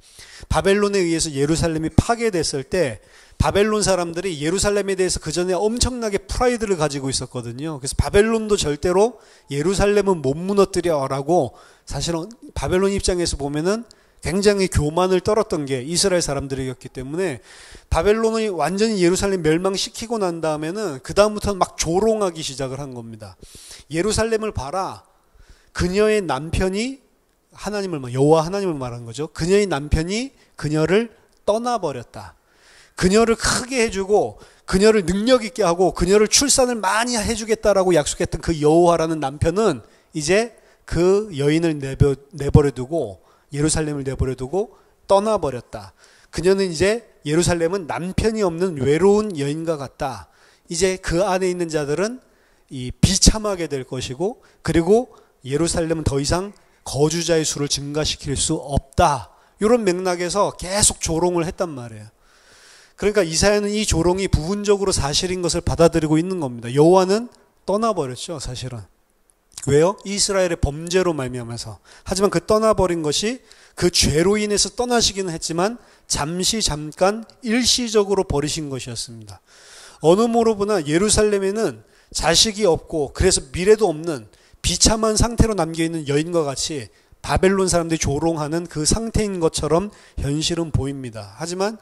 바벨론에 의해서 예루살렘이 파괴됐을 때 바벨론 사람들이 예루살렘에 대해서 그 전에 엄청나게 프라이드를 가지고 있었거든요. 그래서 바벨론도 절대로 예루살렘은 못 무너뜨려라고, 사실은 바벨론 입장에서 보면은 굉장히 교만을 떨었던 게 이스라엘 사람들이었기 때문에 바벨론이 완전히 예루살렘 멸망시키고 난 다음에는 그 다음부터는 막 조롱하기 시작을 한 겁니다. 예루살렘을 봐라. 그녀의 남편이 여호와 하나님을 말한 거죠. 그녀의 남편이 그녀를 떠나버렸다. 그녀를 크게 해주고 그녀를 능력 있게 하고 그녀를 출산을 많이 해주겠다라고 약속했던 그 여호와라는 남편은 이제 그 여인을 내버려두고 예루살렘을 내버려두고 떠나버렸다. 그녀는 이제 예루살렘은 남편이 없는 외로운 여인과 같다. 이제 그 안에 있는 자들은 비참하게 될 것이고, 그리고 예루살렘은 더 이상 거주자의 수를 증가시킬 수 없다. 이런 맥락에서 계속 조롱을 했단 말이에요. 그러니까 이사야는 이 조롱이 부분적으로 사실인 것을 받아들이고 있는 겁니다. 여호와는 떠나버렸죠, 사실은. 왜요? 이스라엘의 범죄로 말미암아서. 하지만 그 떠나버린 것이 그 죄로 인해서 떠나시기는 했지만 잠깐 일시적으로 버리신 것이었습니다. 어느 모로 보나 예루살렘에는 자식이 없고 그래서 미래도 없는 비참한 상태로 남겨있는 여인과 같이 바벨론 사람들이 조롱하는 그 상태인 것처럼 현실은 보입니다. 하지만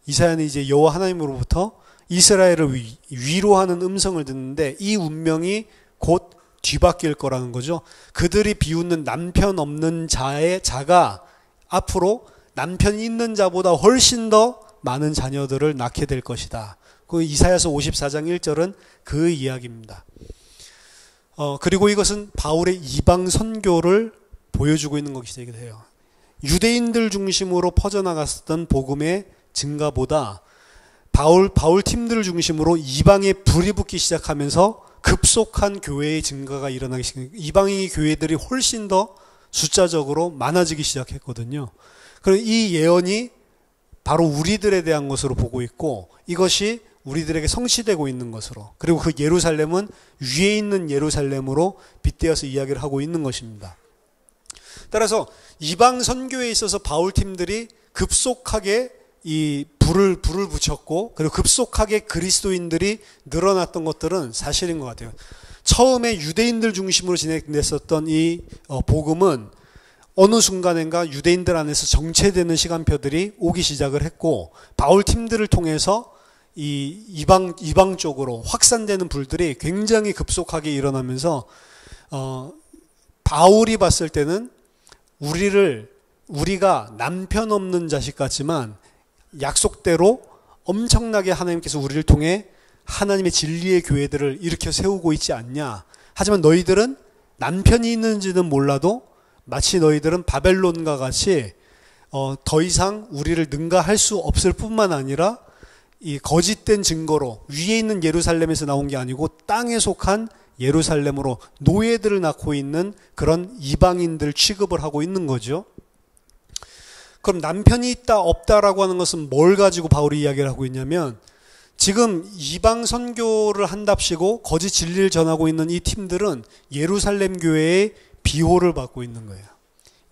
이사야는 이제 여호와 하나님으로부터 이스라엘을 위로하는 음성을 듣는데 이 운명이 곧 뒤바뀔 거라는 거죠. 그들이 비웃는 남편 없는 자가 앞으로 남편이 있는 자보다 훨씬 더 많은 자녀들을 낳게 될 것이다. 그 이사야서 54장 1절은 그 이야기입니다. 그리고 이것은 바울의 이방 선교를 보여주고 있는 것이기도 해요. 유대인들 중심으로 퍼져나갔던 복음의 증가보다 바울 팀들을 중심으로 이방에 불이 붙기 시작하면서 급속한 교회의 증가가 일어나기 시작합니다. 이방의 교회들이 훨씬 더 숫자적으로 많아지기 시작했거든요. 그리고 이 예언이 바로 우리들에 대한 것으로 보고 있고, 이것이 우리들에게 성취되고 있는 것으로, 그리고 그 예루살렘은 위에 있는 예루살렘으로 빗대어서 이야기를 하고 있는 것입니다. 따라서 이방 선교에 있어서 바울 팀들이 급속하게 이 불을 붙였고, 그리고 급속하게 그리스도인들이 늘어났던 것들은 사실인 것 같아요. 처음에 유대인들 중심으로 진행됐었던 이 복음은 어느 순간인가 유대인들 안에서 정체되는 시간표들이 오기 시작을 했고, 바울 팀들을 통해서 이 이방 쪽으로 확산되는 불들이 굉장히 급속하게 일어나면서 바울이 봤을 때는 우리가 남편 없는 자식 같지만 약속대로 엄청나게 하나님께서 우리를 통해 하나님의 진리의 교회들을 일으켜 세우고 있지 않냐. 하지만 너희들은 남편이 있는지는 몰라도 마치 너희들은 바벨론과 같이 더 이상 우리를 능가할 수 없을 뿐만 아니라 이 거짓된 증거로 위에 있는 예루살렘에서 나온 게 아니고 땅에 속한 예루살렘으로 노예들을 낳고 있는 그런 이방인들 취급을 하고 있는 거죠. 그럼 남편이 있다 없다라고 하는 것은 뭘 가지고 바울이 이야기를 하고 있냐면, 지금 이방 선교를 한답시고 거짓 진리를 전하고 있는 이 팀들은 예루살렘 교회의 비호를 받고 있는 거예요.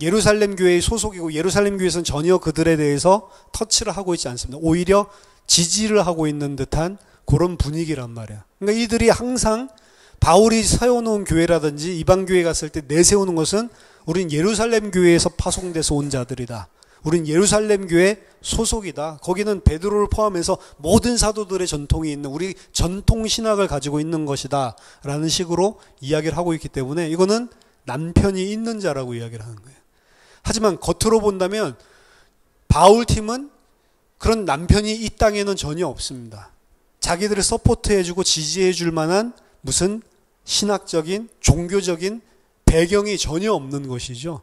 예루살렘 교회의 소속이고 예루살렘 교회에서는 전혀 그들에 대해서 터치를 하고 있지 않습니다. 오히려 지지를 하고 있는 듯한 그런 분위기란 말이야. 그러니까 이들이 항상 바울이 세워놓은 교회라든지 이방 교회 갔을 때 내세우는 것은 우린 예루살렘 교회에서 파송돼서 온 자들이다. 우린 예루살렘 교회 소속이다. 거기는 베드로를 포함해서 모든 사도들의 전통이 있는, 우리 전통 신학을 가지고 있는 것이다 라는 식으로 이야기를 하고 있기 때문에 이거는 남편이 있는 자라고 이야기를 하는 거예요. 하지만 겉으로 본다면 바울 팀은 그런 남편이 이 땅에는 전혀 없습니다. 자기들을 서포트해주고 지지해줄 만한 무슨 신학적인 종교적인 배경이 전혀 없는 것이죠.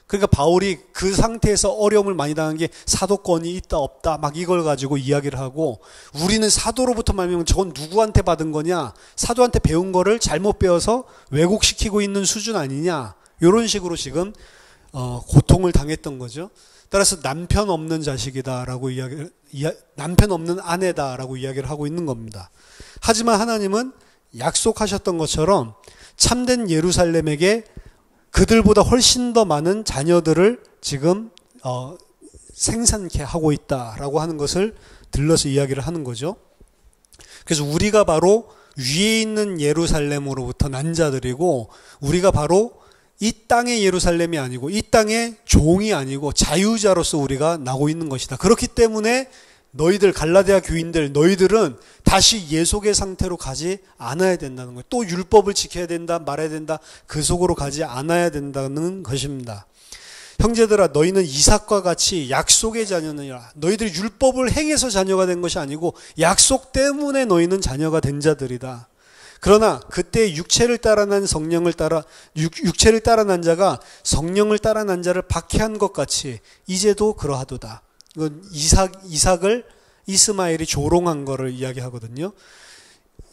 그러니까 바울이 그 상태에서 어려움을 많이 당한 게 사도권이 있다 없다 막 이걸 가지고 이야기를 하고, 우리는 사도로부터 말하면 저건 누구한테 받은 거냐, 사도한테 배운 거를 잘못 배워서 왜곡시키고 있는 수준 아니냐, 이런 식으로 지금 고통을 당했던 거죠. 따라서 남편 없는 자식이다라고 남편 없는 아내다라고 이야기를 하고 있는 겁니다. 하지만 하나님은 약속하셨던 것처럼 참된 예루살렘에게 그들보다 훨씬 더 많은 자녀들을 지금 생산케 하고 있다라고 하는 것을 들러서 이야기를 하는 거죠. 그래서 우리가 바로 위에 있는 예루살렘으로부터 난 자들이고, 우리가 바로 이 땅의 예루살렘이 아니고 이 땅의 종이 아니고 자유자로서 우리가 나고 있는 것이다. 그렇기 때문에 너희들 갈라디아 교인들, 너희들은 다시 예속의 상태로 가지 않아야 된다는 거예요. 또 율법을 지켜야 된다, 말해야 된다, 그 속으로 가지 않아야 된다는 것입니다. 형제들아, 너희는 이삭과 같이 약속의 자녀느니라. 너희들 율법을 행해서 자녀가 된 것이 아니고 약속 때문에 너희는 자녀가 된 자들이다. 그러나 그때 육체를 따라 난 자가 성령을 따라 난 자를 박해한 것 같이 이제도 그러하도다. 이건 이삭을 이스마엘이 조롱한 거를 이야기하거든요.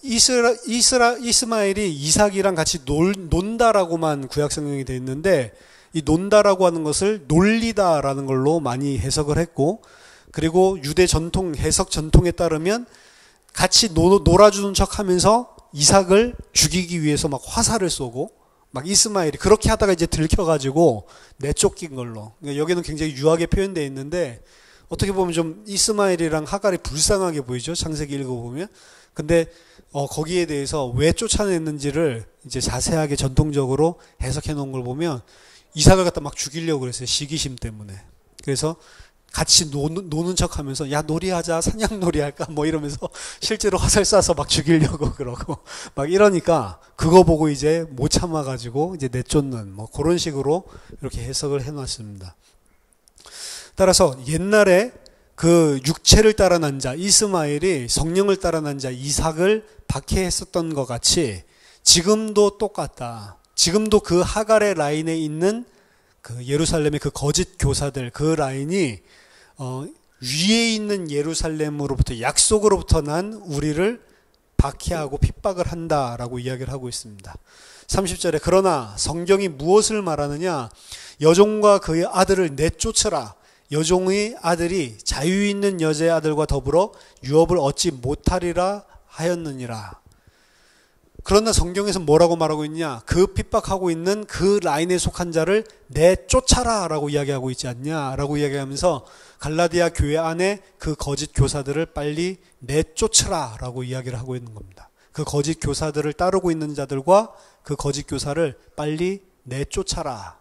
이스마엘이 이삭이랑 같이 논다라고만 구약성경이 되어 있는데, 이 논다라고 하는 것을 놀리다라는 걸로 많이 해석을 했고, 그리고 유대 전통, 해석 전통에 따르면 같이 놀아주는 척 하면서 이삭을 죽이기 위해서 막 화살을 쏘고, 막 이스마엘이 그렇게 하다가 이제 들켜가지고 내쫓긴 걸로. 여기는 굉장히 유하게 표현되어 있는데, 어떻게 보면 좀 이스마엘이랑 하갈이 불쌍하게 보이죠, 창세기 읽어보면. 근데 거기에 대해서 왜 쫓아냈는지를 이제 자세하게 전통적으로 해석해 놓은 걸 보면 이삭을 갖다 막 죽이려고 그랬어요, 시기심 때문에. 그래서 같이 노는 척 하면서, 야, 놀이하자, 사냥놀이 할까, 뭐 이러면서 실제로 화살 쏴서 막 죽이려고 그러고, 막 이러니까 그거 보고 이제 못 참아가지고 이제 내쫓는, 뭐 그런 식으로 이렇게 해석을 해놨습니다. 따라서 옛날에 그 육체를 따라 난 자, 이스마엘이 성령을 따라 난 자, 이삭을 박해했었던 것 같이 지금도 똑같다. 지금도 그 하갈의 라인에 있는 그 예루살렘의 그 거짓 교사들, 그 라인이 위에 있는 예루살렘으로부터, 약속으로부터 난 우리를 박해하고 핍박을 한다라고 이야기를 하고 있습니다. 30절에 그러나 성경이 무엇을 말하느냐, 여종과 그의 아들을 내쫓으라. 여종의 아들이 자유 있는 여자의 아들과 더불어 유업을 얻지 못하리라 하였느니라. 그러나 성경에서 뭐라고 말하고 있냐, 그 핍박하고 있는 그 라인에 속한 자를 내쫓아라 라고 이야기하고 있지 않냐 라고 이야기하면서 갈라디아 교회 안에 그 거짓 교사들을 빨리 내쫓으라 라고 이야기를 하고 있는 겁니다. 그 거짓 교사들을 따르고 있는 자들과 그 거짓 교사를 빨리 내쫓아라.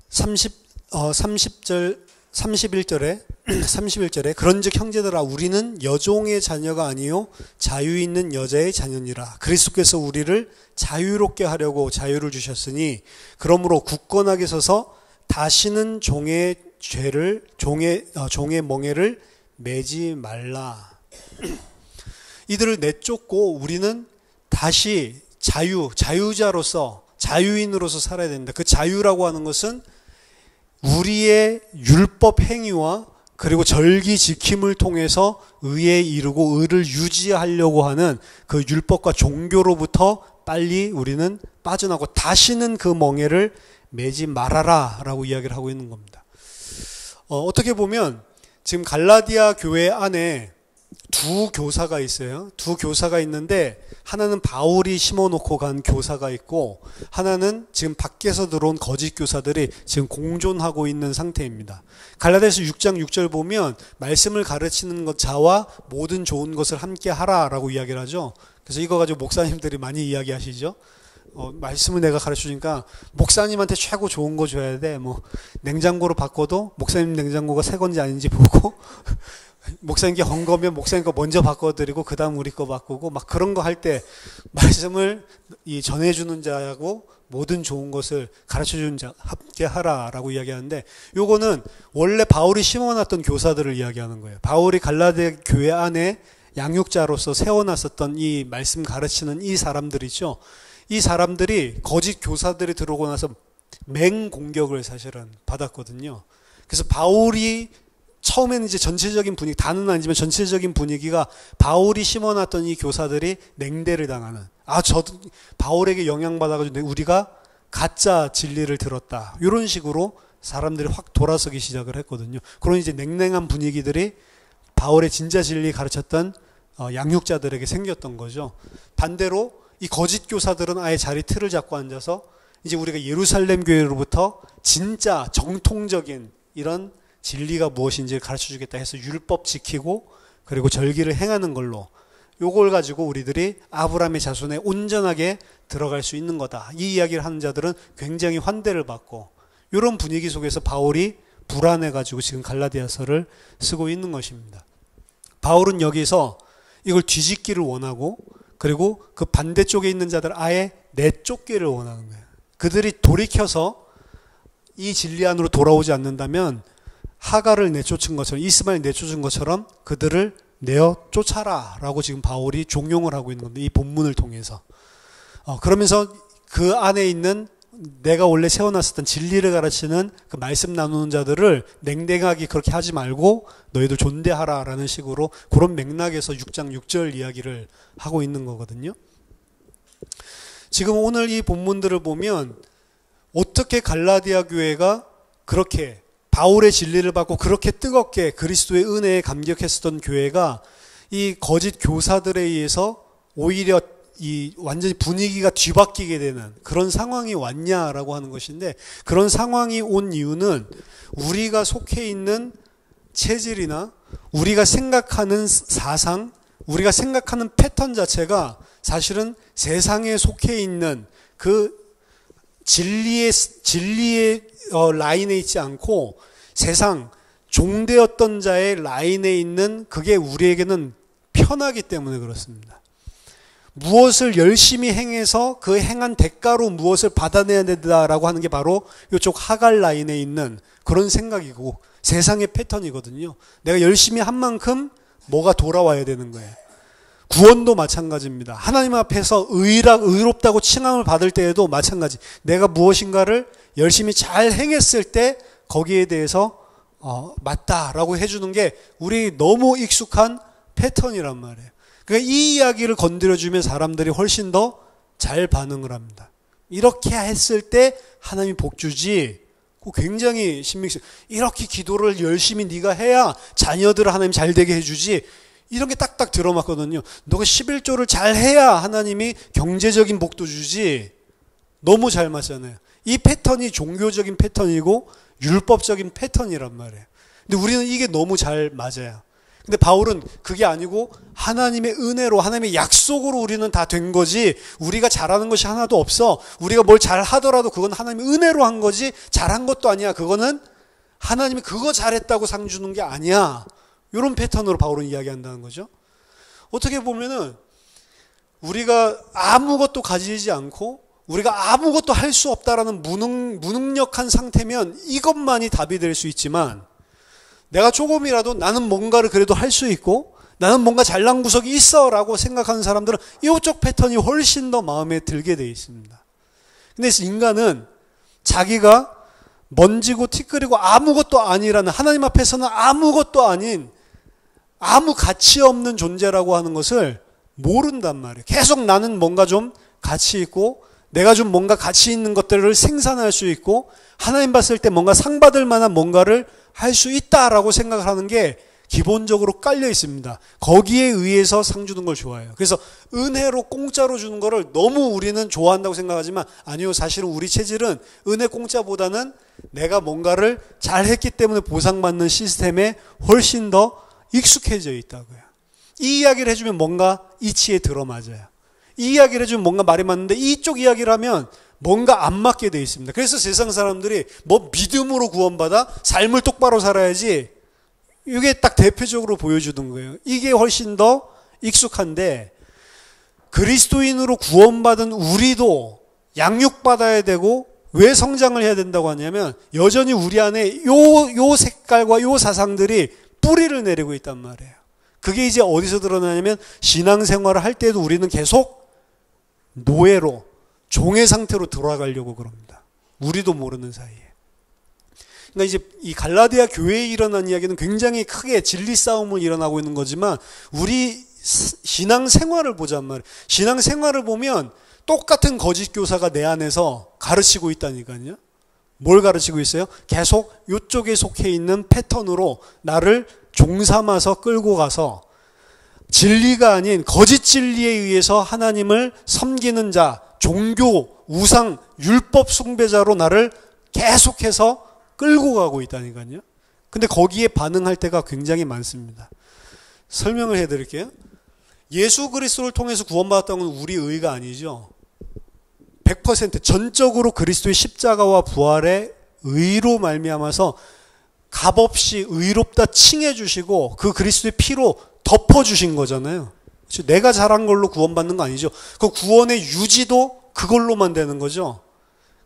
31절에 그런즉 형제들아, 우리는 여종의 자녀가 아니요 자유 있는 여자의 자녀니라. 그리스도께서 우리를 자유롭게 하려고 자유를 주셨으니 그러므로 굳건하게 서서 다시는 종의 멍에를 매지 말라. 이들을 내쫓고 우리는 다시 자유자로서, 자유인으로서 살아야 된다. 그 자유라고 하는 것은 우리의 율법 행위와 그리고 절기 지킴을 통해서 의에 이르고 의를 유지하려고 하는 그 율법과 종교로부터 빨리 우리는 빠져나고 다시는 그 멍에를 매지 말아라 라고 이야기를 하고 있는 겁니다. 어떻게 보면 지금 갈라디아 교회 안에 두 교사가 있어요. 두 교사가 있는데 하나는 바울이 심어놓고 간 교사가 있고, 하나는 지금 밖에서 들어온 거짓 교사들이 지금 공존하고 있는 상태입니다. 갈라디아서 6장 6절 보면 말씀을 가르치는 것 자와 모든 좋은 것을 함께 하라라고 이야기를 하죠. 그래서 이거 가지고 목사님들이 많이 이야기하시죠. 말씀을 내가 가르쳐주니까 목사님한테 최고 좋은 거 줘야 돼. 뭐 냉장고로 바꿔도 목사님 냉장고가 새 건지 아닌지 보고 목사님께 헌거면 목사님 거 먼저 바꿔드리고 그 다음 우리 거 바꾸고 막 그런 거 할 때 말씀을 전해주는 자하고 모든 좋은 것을 가르쳐준 자 함께 하라라고 이야기하는데, 요거는 원래 바울이 심어놨던 교사들을 이야기하는 거예요. 바울이 갈라디아 교회 안에 양육자로서 세워놨었던 이 말씀 가르치는 이 사람들이죠. 이 사람들이 거짓 교사들이 들어오고 나서 맹공격을 사실은 받았거든요. 그래서 바울이 처음에는 이제 전체적인 분위기, 다는 아니지만 전체적인 분위기가 바울이 심어놨던 이 교사들이 냉대를 당하는, 저도 바울에게 영향받아가지고 우리가 가짜 진리를 들었다, 이런 식으로 사람들이 확 돌아서기 시작을 했거든요. 그런 이제 냉랭한 분위기들이 바울의 진짜 진리 가르쳤던 양육자들에게 생겼던 거죠. 반대로 이 거짓 교사들은 아예 자리 틀을 잡고 앉아서 이제 우리가 예루살렘 교회로부터 진짜 정통적인 이런 진리가 무엇인지를 가르쳐 주겠다 해서 율법 지키고 그리고 절기를 행하는 걸로, 요걸 가지고 우리들이 아브라함의 자손에 온전하게 들어갈 수 있는 거다, 이 이야기를 하는 자들은 굉장히 환대를 받고, 이런 분위기 속에서 바울이 불안해 가지고 지금 갈라디아서를 쓰고 있는 것입니다. 바울은 여기서 이걸 뒤집기를 원하고, 그리고 그 반대쪽에 있는 자들 아예 내쫓기를 원하는 거예요. 그들이 돌이켜서 이 진리 안으로 돌아오지 않는다면 하갈을 내쫓은 것처럼, 이스마엘 내쫓은 것처럼 그들을 내어 쫓아라 라고 지금 바울이 종용을 하고 있는 겁니다. 이 본문을 통해서. 그러면서 그 안에 있는 내가 원래 세워놨었던 진리를 가르치는 그 말씀 나누는 자들을 냉랭하게 그렇게 하지 말고 너희들 존대하라 라는 식으로, 그런 맥락에서 6장 6절 이야기를 하고 있는 거거든요. 지금 오늘 이 본문들을 보면 어떻게 갈라디아 교회가 그렇게 바울의 진리를 받고 그렇게 뜨겁게 그리스도의 은혜에 감격했었던 교회가 이 거짓 교사들에 의해서 오히려 이 완전히 분위기가 뒤바뀌게 되는 그런 상황이 왔냐라고 하는 것인데, 그런 상황이 온 이유는 우리가 속해 있는 체질이나 우리가 생각하는 사상, 우리가 생각하는 패턴 자체가 사실은 세상에 속해 있는 그 진리의 라인에 있지 않고 세상 종되었던 자의 라인에 있는, 그게 우리에게는 편하기 때문에 그렇습니다. 무엇을 열심히 행해서 그 행한 대가로 무엇을 받아내야 된다라고 하는 게 바로 이쪽 하갈 라인에 있는 그런 생각이고 세상의 패턴이거든요. 내가 열심히 한 만큼 뭐가 돌아와야 되는 거예요. 구원도 마찬가지입니다. 하나님 앞에서 의롭다고 칭함을 받을 때에도 마찬가지. 내가 무엇인가를 열심히 잘 행했을 때 거기에 대해서 맞다라고 해주는 게 우리 너무 익숙한 패턴이란 말이에요. 그러니까 이 이야기를 건드려주면 사람들이 훨씬 더 잘 반응을 합니다. 이렇게 했을 때 하나님이 복 주지. 굉장히 신빙성. 이렇게 기도를 열심히 네가 해야 자녀들을 하나님 잘 되게 해주지. 이런 게 딱딱 들어맞거든요. 너가 11조를 잘 해야 하나님이 경제적인 복도 주지. 너무 잘 맞잖아요. 이 패턴이 종교적인 패턴이고 율법적인 패턴이란 말이에요. 근데 우리는 이게 너무 잘 맞아요. 근데 바울은 그게 아니고 하나님의 은혜로, 하나님의 약속으로 우리는 다 된 거지, 우리가 잘하는 것이 하나도 없어. 우리가 뭘 잘하더라도 그건 하나님의 은혜로 한 거지 잘한 것도 아니야. 그거는 하나님이 그거 잘했다고 상 주는 게 아니야. 이런 패턴으로 바울은 이야기한다는 거죠. 어떻게 보면은 우리가 아무것도 가지지 않고 우리가 아무것도 할 수 없다라는 무능력한 상태면 이것만이 답이 될 수 있지만, 내가 조금이라도 나는 뭔가를 그래도 할 수 있고 나는 뭔가 잘난 구석이 있어 라고 생각하는 사람들은 이쪽 패턴이 훨씬 더 마음에 들게 되어 있습니다. 근데 인간은 자기가 먼지고 티끌이고 아무것도 아니라는, 하나님 앞에서는 아무것도 아닌 아무 가치 없는 존재라고 하는 것을 모른단 말이에요. 계속 나는 뭔가 좀 가치 있고 내가 좀 뭔가 가치 있는 것들을 생산할 수 있고 하나님 봤을 때 뭔가 상 받을 만한 뭔가를 할 수 있다라고 생각을 하는 게 기본적으로 깔려 있습니다. 거기에 의해서 상 주는 걸 좋아해요. 그래서 은혜로 공짜로 주는 거를 너무 우리는 좋아한다고 생각하지만 아니요, 사실은 우리 체질은 은혜 공짜보다는 내가 뭔가를 잘했기 때문에 보상받는 시스템에 훨씬 더 익숙해져 있다고요. 이 이야기를 해주면 뭔가 이치에 들어맞아요. 이 이야기를 해주면 뭔가 말이 맞는데 이쪽 이야기를 하면 뭔가 안 맞게 돼 있습니다. 그래서 세상 사람들이 뭐 믿음으로 구원받아 삶을 똑바로 살아야지, 이게 딱 대표적으로 보여주는 거예요. 이게 훨씬 더 익숙한데, 그리스도인으로 구원받은 우리도 양육받아야 되고 왜 성장을 해야 된다고 하냐면 여전히 우리 안에 요 색깔과 요 사상들이 뿌리를 내리고 있단 말이에요. 그게 이제 어디서 드러나냐면 신앙생활을 할 때도 우리는 계속 노예로 종의 상태로 돌아가려고 그럽니다. 우리도 모르는 사이에. 그러니까 이제 이 갈라디아 교회에 일어난 이야기는 굉장히 크게 진리 싸움을 일어나고 있는 거지만 우리 신앙생활을 보잔 말이에요. 신앙생활을 보면 똑같은 거짓 교사가 내 안에서 가르치고 있다니까요. 뭘 가르치고 있어요? 계속 이쪽에 속해 있는 패턴으로 나를 종삼아서 끌고 가서 진리가 아닌 거짓 진리에 의해서 하나님을 섬기는 자, 종교, 우상, 율법 숭배자로 나를 계속해서 끌고 가고 있다니까요. 근데 거기에 반응할 때가 굉장히 많습니다. 설명을 해드릴게요. 예수 그리스도를 통해서 구원받았다는 건 우리 의가 아니죠. 100% 전적으로 그리스도의 십자가와 부활의 의로 말미암아서 값없이 의롭다 칭해 주시고 그 그리스도의 피로 덮어 주신 거잖아요. 내가 잘한 걸로 구원받는 거 아니죠. 그 구원의 유지도 그걸로만 되는 거죠.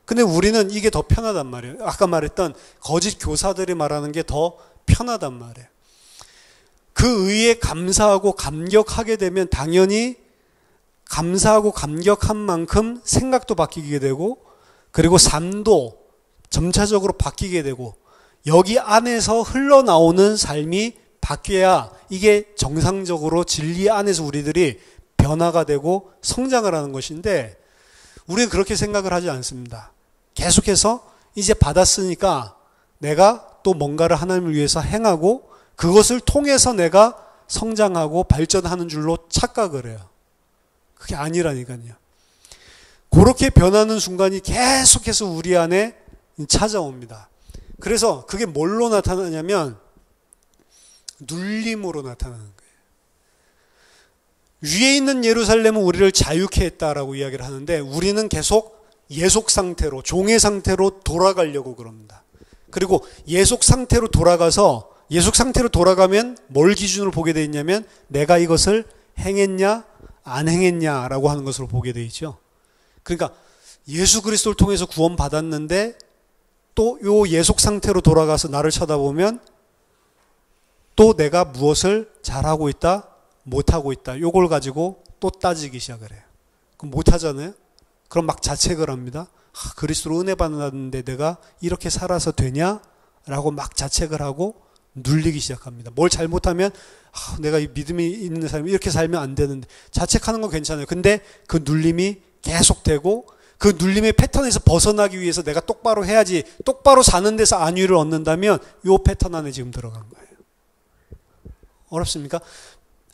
근데 우리는 이게 더 편하단 말이에요. 아까 말했던 거짓 교사들이 말하는 게 더 편하단 말이에요. 그 의에 감사하고 감격하게 되면 당연히 감사하고 감격한 만큼 생각도 바뀌게 되고 그리고 삶도 점차적으로 바뀌게 되고 여기 안에서 흘러나오는 삶이 바뀌어야 이게 정상적으로 진리 안에서 우리들이 변화가 되고 성장을 하는 것인데 우리는 그렇게 생각을 하지 않습니다. 계속해서 이제 받았으니까 내가 또 뭔가를 하나님을 위해서 행하고 그것을 통해서 내가 성장하고 발전하는 줄로 착각을 해요. 그게 아니라니까요. 그렇게 변하는 순간이 계속해서 우리 안에 찾아옵니다. 그래서 그게 뭘로 나타나냐면 눌림으로 나타나는 거예요. 위에 있는 예루살렘은 우리를 자유케 했다라고 이야기를 하는데 우리는 계속 예속 상태로 종의 상태로 돌아가려고 그럽니다. 그리고 예속 상태로 돌아가서 예속 상태로 돌아가면 뭘 기준으로 보게 되어 있냐면 내가 이것을 행했냐 안 행했냐라고 하는 것으로 보게 되어 있죠. 그러니까 예수 그리스도를 통해서 구원받았는데 또 요 예속 상태로 돌아가서 나를 쳐다보면 또 내가 무엇을 잘하고 있다 못하고 있다 요걸 가지고 또 따지기 시작을 해요. 그럼 못하잖아요. 그럼 막 자책을 합니다. 그리스도로 은혜 받았는데 내가 이렇게 살아서 되냐? 라고 막 자책을 하고 눌리기 시작합니다. 뭘 잘못하면 내가 이 믿음이 있는 사람이 이렇게 살면 안 되는데 자책하는 건 괜찮아요. 근데 그 눌림이 계속되고 그 눌림의 패턴에서 벗어나기 위해서 내가 똑바로 해야지 똑바로 사는 데서 안위를 얻는다면 이 패턴 안에 지금 들어간 거예요. 어렵습니까?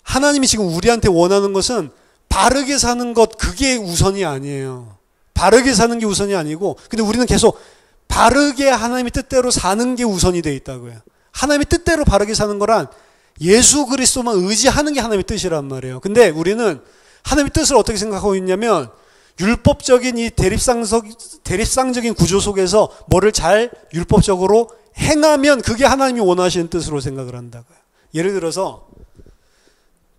하나님이 지금 우리한테 원하는 것은 바르게 사는 것 그게 우선이 아니에요. 바르게 사는 게 우선이 아니고 근데 우리는 계속 바르게 하나님의 뜻대로 사는 게 우선이 돼 있다고요. 하나님의 뜻대로 바르게 사는 거란 예수 그리스도만 의지하는 게 하나님의 뜻이란 말이에요. 근데 우리는 하나님의 뜻을 어떻게 생각하고 있냐면 율법적인 이 대립상적인 구조 속에서 뭐를 잘 율법적으로 행하면 그게 하나님이 원하시는 뜻으로 생각을 한다고요. 예를 들어서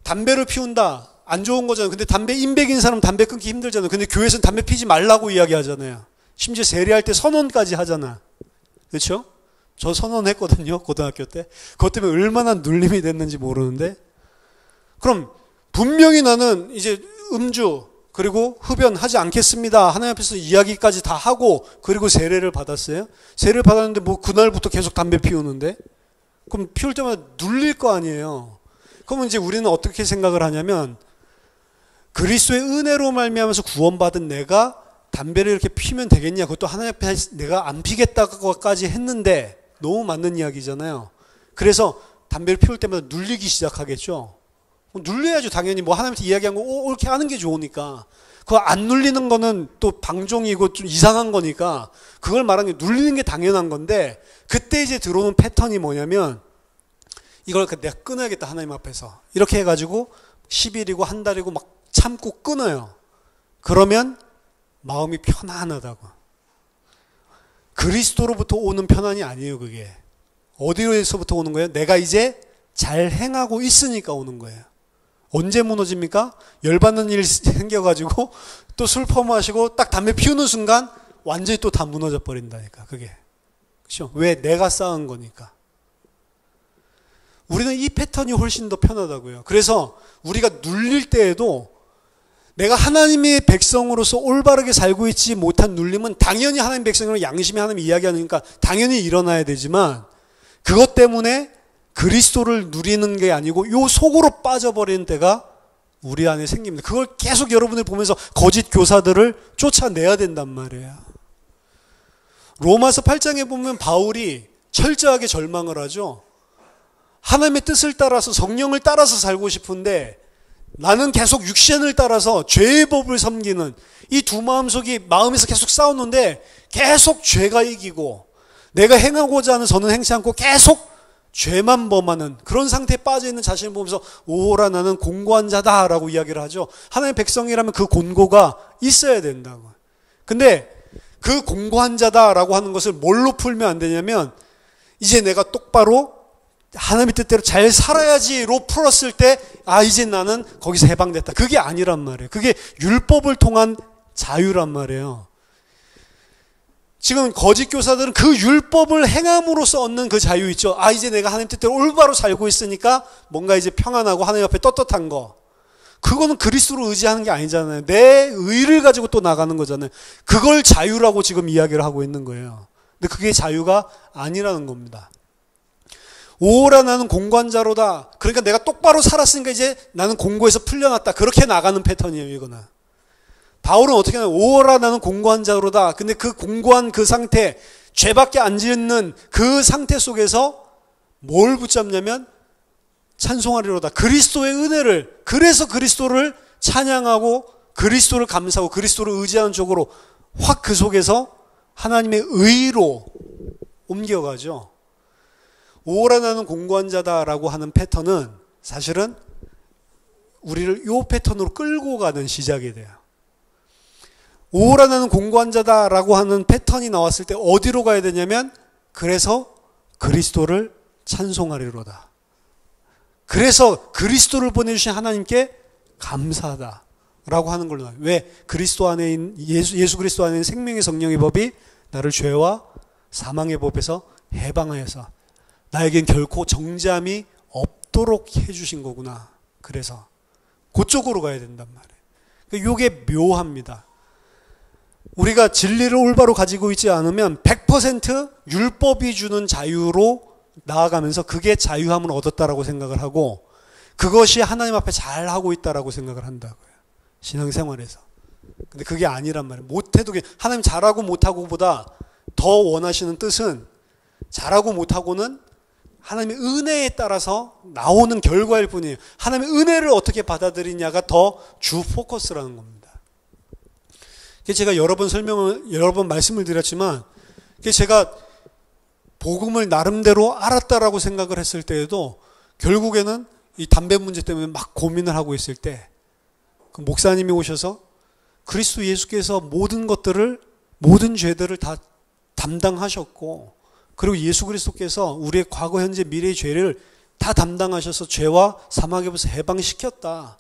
담배를 피운다. 안 좋은 거잖아요. 근데 담배 인백인 사람은 담배 끊기 힘들잖아요. 근데 교회에서는 담배 피지 말라고 이야기하잖아요. 심지어 세례할 때 선언까지 하잖아. 그렇죠? 저 선언했거든요. 고등학교 때. 그것 때문에 얼마나 눌림이 됐는지 모르는데 그럼 분명히 나는 이제 음주 그리고 흡연하지 않겠습니다. 하나님 앞에서 이야기까지 다 하고 그리고 세례를 받았어요. 세례를 받았는데 뭐 그날부터 계속 담배 피우는데 그럼 피울 때마다 눌릴 거 아니에요. 그러면 이제 우리는 어떻게 생각을 하냐면 그리스도의 은혜로 말미암아서 구원받은 내가 담배를 이렇게 피면 되겠냐. 그것도 하나님 앞에 내가 안 피겠다고까지 했는데 너무 맞는 이야기잖아요. 그래서 담배를 피울 때마다 눌리기 시작하겠죠. 눌려야죠. 당연히 뭐 하나님한테 이야기한 거 이렇게 하는 게 좋으니까. 그거 안 눌리는 거는 또 방종이고 좀 이상한 거니까 그걸 말하는 게 눌리는 게 당연한 건데 그때 이제 들어오는 패턴이 뭐냐면 이걸 내가 끊어야겠다 하나님 앞에서 이렇게 해가지고 10일이고 한 달이고 막 참고 끊어요. 그러면 마음이 편안하다고. 그리스도로부터 오는 편안이 아니에요. 그게 어디로서부터 오는 거예요? 내가 이제 잘 행하고 있으니까 오는 거예요. 언제 무너집니까? 열받는 일 생겨가지고 또 술 퍼마시고 딱 담배 피우는 순간 완전히 또 다 무너져 버린다니까, 그게. 그렇죠? 왜? 내가 쌓은 거니까. 우리는 이 패턴이 훨씬 더 편하다고요. 그래서 우리가 눌릴 때에도 내가 하나님의 백성으로서 올바르게 살고 있지 못한 눌림은 당연히 하나님의 백성으로 양심이 하나님 이야기하니까 당연히 일어나야 되지만 그것 때문에 그리스도를 누리는 게 아니고 요 속으로 빠져버리는 때가 우리 안에 생깁니다. 그걸 계속 여러분들 보면서 거짓 교사들을 쫓아내야 된단 말이에요. 로마서 8장에 보면 바울이 철저하게 절망을 하죠. 하나님의 뜻을 따라서 성령을 따라서 살고 싶은데 나는 계속 육신을 따라서 죄의 법을 섬기는 이 두 마음속이 마음에서 계속 싸우는데 계속 죄가 이기고 내가 행하고자 하는 선은 행치 않고 계속 죄만 범하는 그런 상태에 빠져있는 자신을 보면서 오라 나는 곤고한 자다라고 이야기를 하죠. 하나님의 백성이라면 그 곤고가 있어야 된다고. 근데 그 곤고한 자다라고 하는 것을 뭘로 풀면 안 되냐면 이제 내가 똑바로 하나님의 뜻대로 잘 살아야지로 풀었을 때 이제 나는 거기서 해방됐다. 그게 아니란 말이에요. 그게 율법을 통한 자유란 말이에요. 지금 거짓 교사들은 그 율법을 행함으로써 얻는 그 자유 있죠. 이제 내가 하나님 뜻대로 올바로 살고 있으니까 뭔가 이제 평안하고 하나님 앞에 떳떳한 거. 그거는 그리스도로 의지하는 게 아니잖아요. 내 의를 가지고 또 나가는 거잖아요. 그걸 자유라고 지금 이야기를 하고 있는 거예요. 근데 그게 자유가 아니라는 겁니다. 오라 나는 공고한 자로다. 그러니까 내가 똑바로 살았으니까 이제 나는 공고에서 풀려났다. 그렇게 나가는 패턴이에요, 이거는. 바울은 어떻게 하냐? 오라 나는 공고한 자로다. 근데 그 공고한 그 상태, 죄밖에 안 짓는 그 상태 속에서 뭘 붙잡냐면 찬송하리로다. 그리스도의 은혜를, 그래서 그리스도를 찬양하고 그리스도를 감사하고 그리스도를 의지하는 쪽으로 확 그 속에서 하나님의 의로 옮겨가죠. 오라 나는 공고한 자다라고 하는 패턴은 사실은 우리를 이 패턴으로 끌고 가는 시작이 돼요. 오라 나는 공고한 자다라고 하는 패턴이 나왔을 때 어디로 가야 되냐면 그래서 그리스도를 찬송하리로다. 그래서 그리스도를 보내주신 하나님께 감사하다라고 하는 걸로 나와요. 왜? 그리스도 안에 있는 예수 그리스도 안에 있는 생명의 성령의 법이 나를 죄와 사망의 법에서 해방하여서 나에겐 결코 정죄함이 없도록 해주신 거구나. 그래서 그쪽으로 가야 된단 말이에요. 이게 묘합니다. 우리가 진리를 올바로 가지고 있지 않으면 100% 율법이 주는 자유로 나아가면서 그게 자유함을 얻었다라고 생각을 하고 그것이 하나님 앞에 잘하고 있다라고 생각을 한다고요. 신앙생활에서. 근데 그게 아니란 말이에요. 못해도 하나님 잘하고 못하고보다 더 원하시는 뜻은 잘하고 못하고는 하나님의 은혜에 따라서 나오는 결과일 뿐이에요. 하나님의 은혜를 어떻게 받아들이냐가 더 주 포커스라는 겁니다. 제가 여러 번 말씀을 드렸지만 제가 복음을 나름대로 알았다라고 생각을 했을 때에도 결국에는 이 담배 문제 때문에 막 고민을 하고 있을 때 그 목사님이 오셔서 그리스도 예수께서 모든 죄들을 다 담당하셨고 그리고 예수 그리스도께서 우리의 과거, 현재, 미래의 죄를 다 담당하셔서 죄와 사망의 법에서 해방시켰다.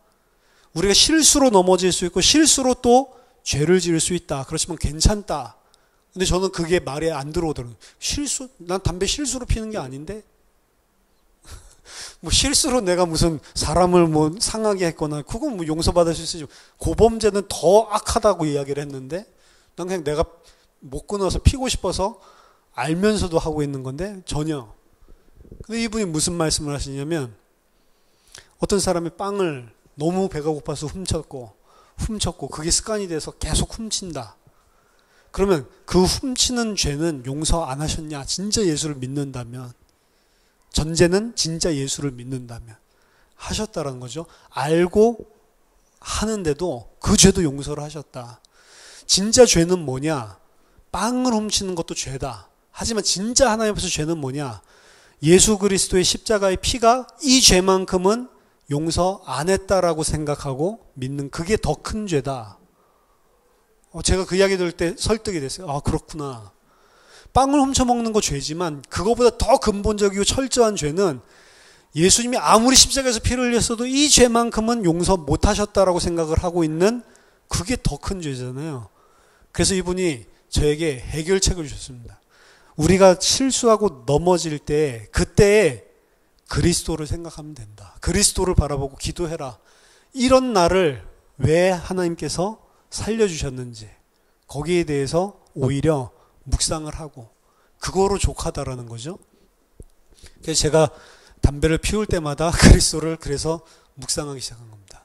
우리가 실수로 넘어질 수 있고 실수로 또 죄를 지을 수 있다. 그렇지만 괜찮다. 근데 저는 그게 말에 안 들어오더라고요. 실수? 난 담배 실수로 피는 게 아닌데? 뭐 실수로 내가 무슨 사람을 뭐 상하게 했거나 그건 뭐 용서받을 수 있지. 고범죄는 더 악하다고 이야기를 했는데 난 그냥 내가 못 끊어서 피고 싶어서 알면서도 하고 있는 건데 전혀. 근데 이분이 무슨 말씀을 하시냐면 어떤 사람이 빵을 너무 배가 고파서 훔쳤고 그게 습관이 돼서 계속 훔친다. 그러면 그 훔치는 죄는 용서 안 하셨냐? 진짜 예수를 믿는다면. 전제는 진짜 예수를 믿는다면. 하셨다라는 거죠. 알고 하는데도 그 죄도 용서를 하셨다. 진짜 죄는 뭐냐? 빵을 훔치는 것도 죄다. 하지만 진짜 하나님 앞에서 죄는 뭐냐? 예수 그리스도의 십자가의 피가 이 죄만큼은 용서 안 했다라고 생각하고 믿는 그게 더 큰 죄다. 제가 그 이야기 들을 때 설득이 됐어요. 그렇구나. 빵을 훔쳐먹는 거 죄지만 그거보다 더 근본적이고 철저한 죄는 예수님이 아무리 십자가에서 피를 흘렸어도 이 죄만큼은 용서 못하셨다라고 생각을 하고 있는 그게 더 큰 죄잖아요. 그래서 이분이 저에게 해결책을 주셨습니다. 우리가 실수하고 넘어질 때 그때에 그리스도를 생각하면 된다. 그리스도를 바라보고 기도해라. 이런 나를 왜 하나님께서 살려주셨는지 거기에 대해서 오히려 묵상을 하고 그거로 족하다라는 거죠. 그래서 제가 담배를 피울 때마다 그리스도를 그래서 묵상하기 시작한 겁니다.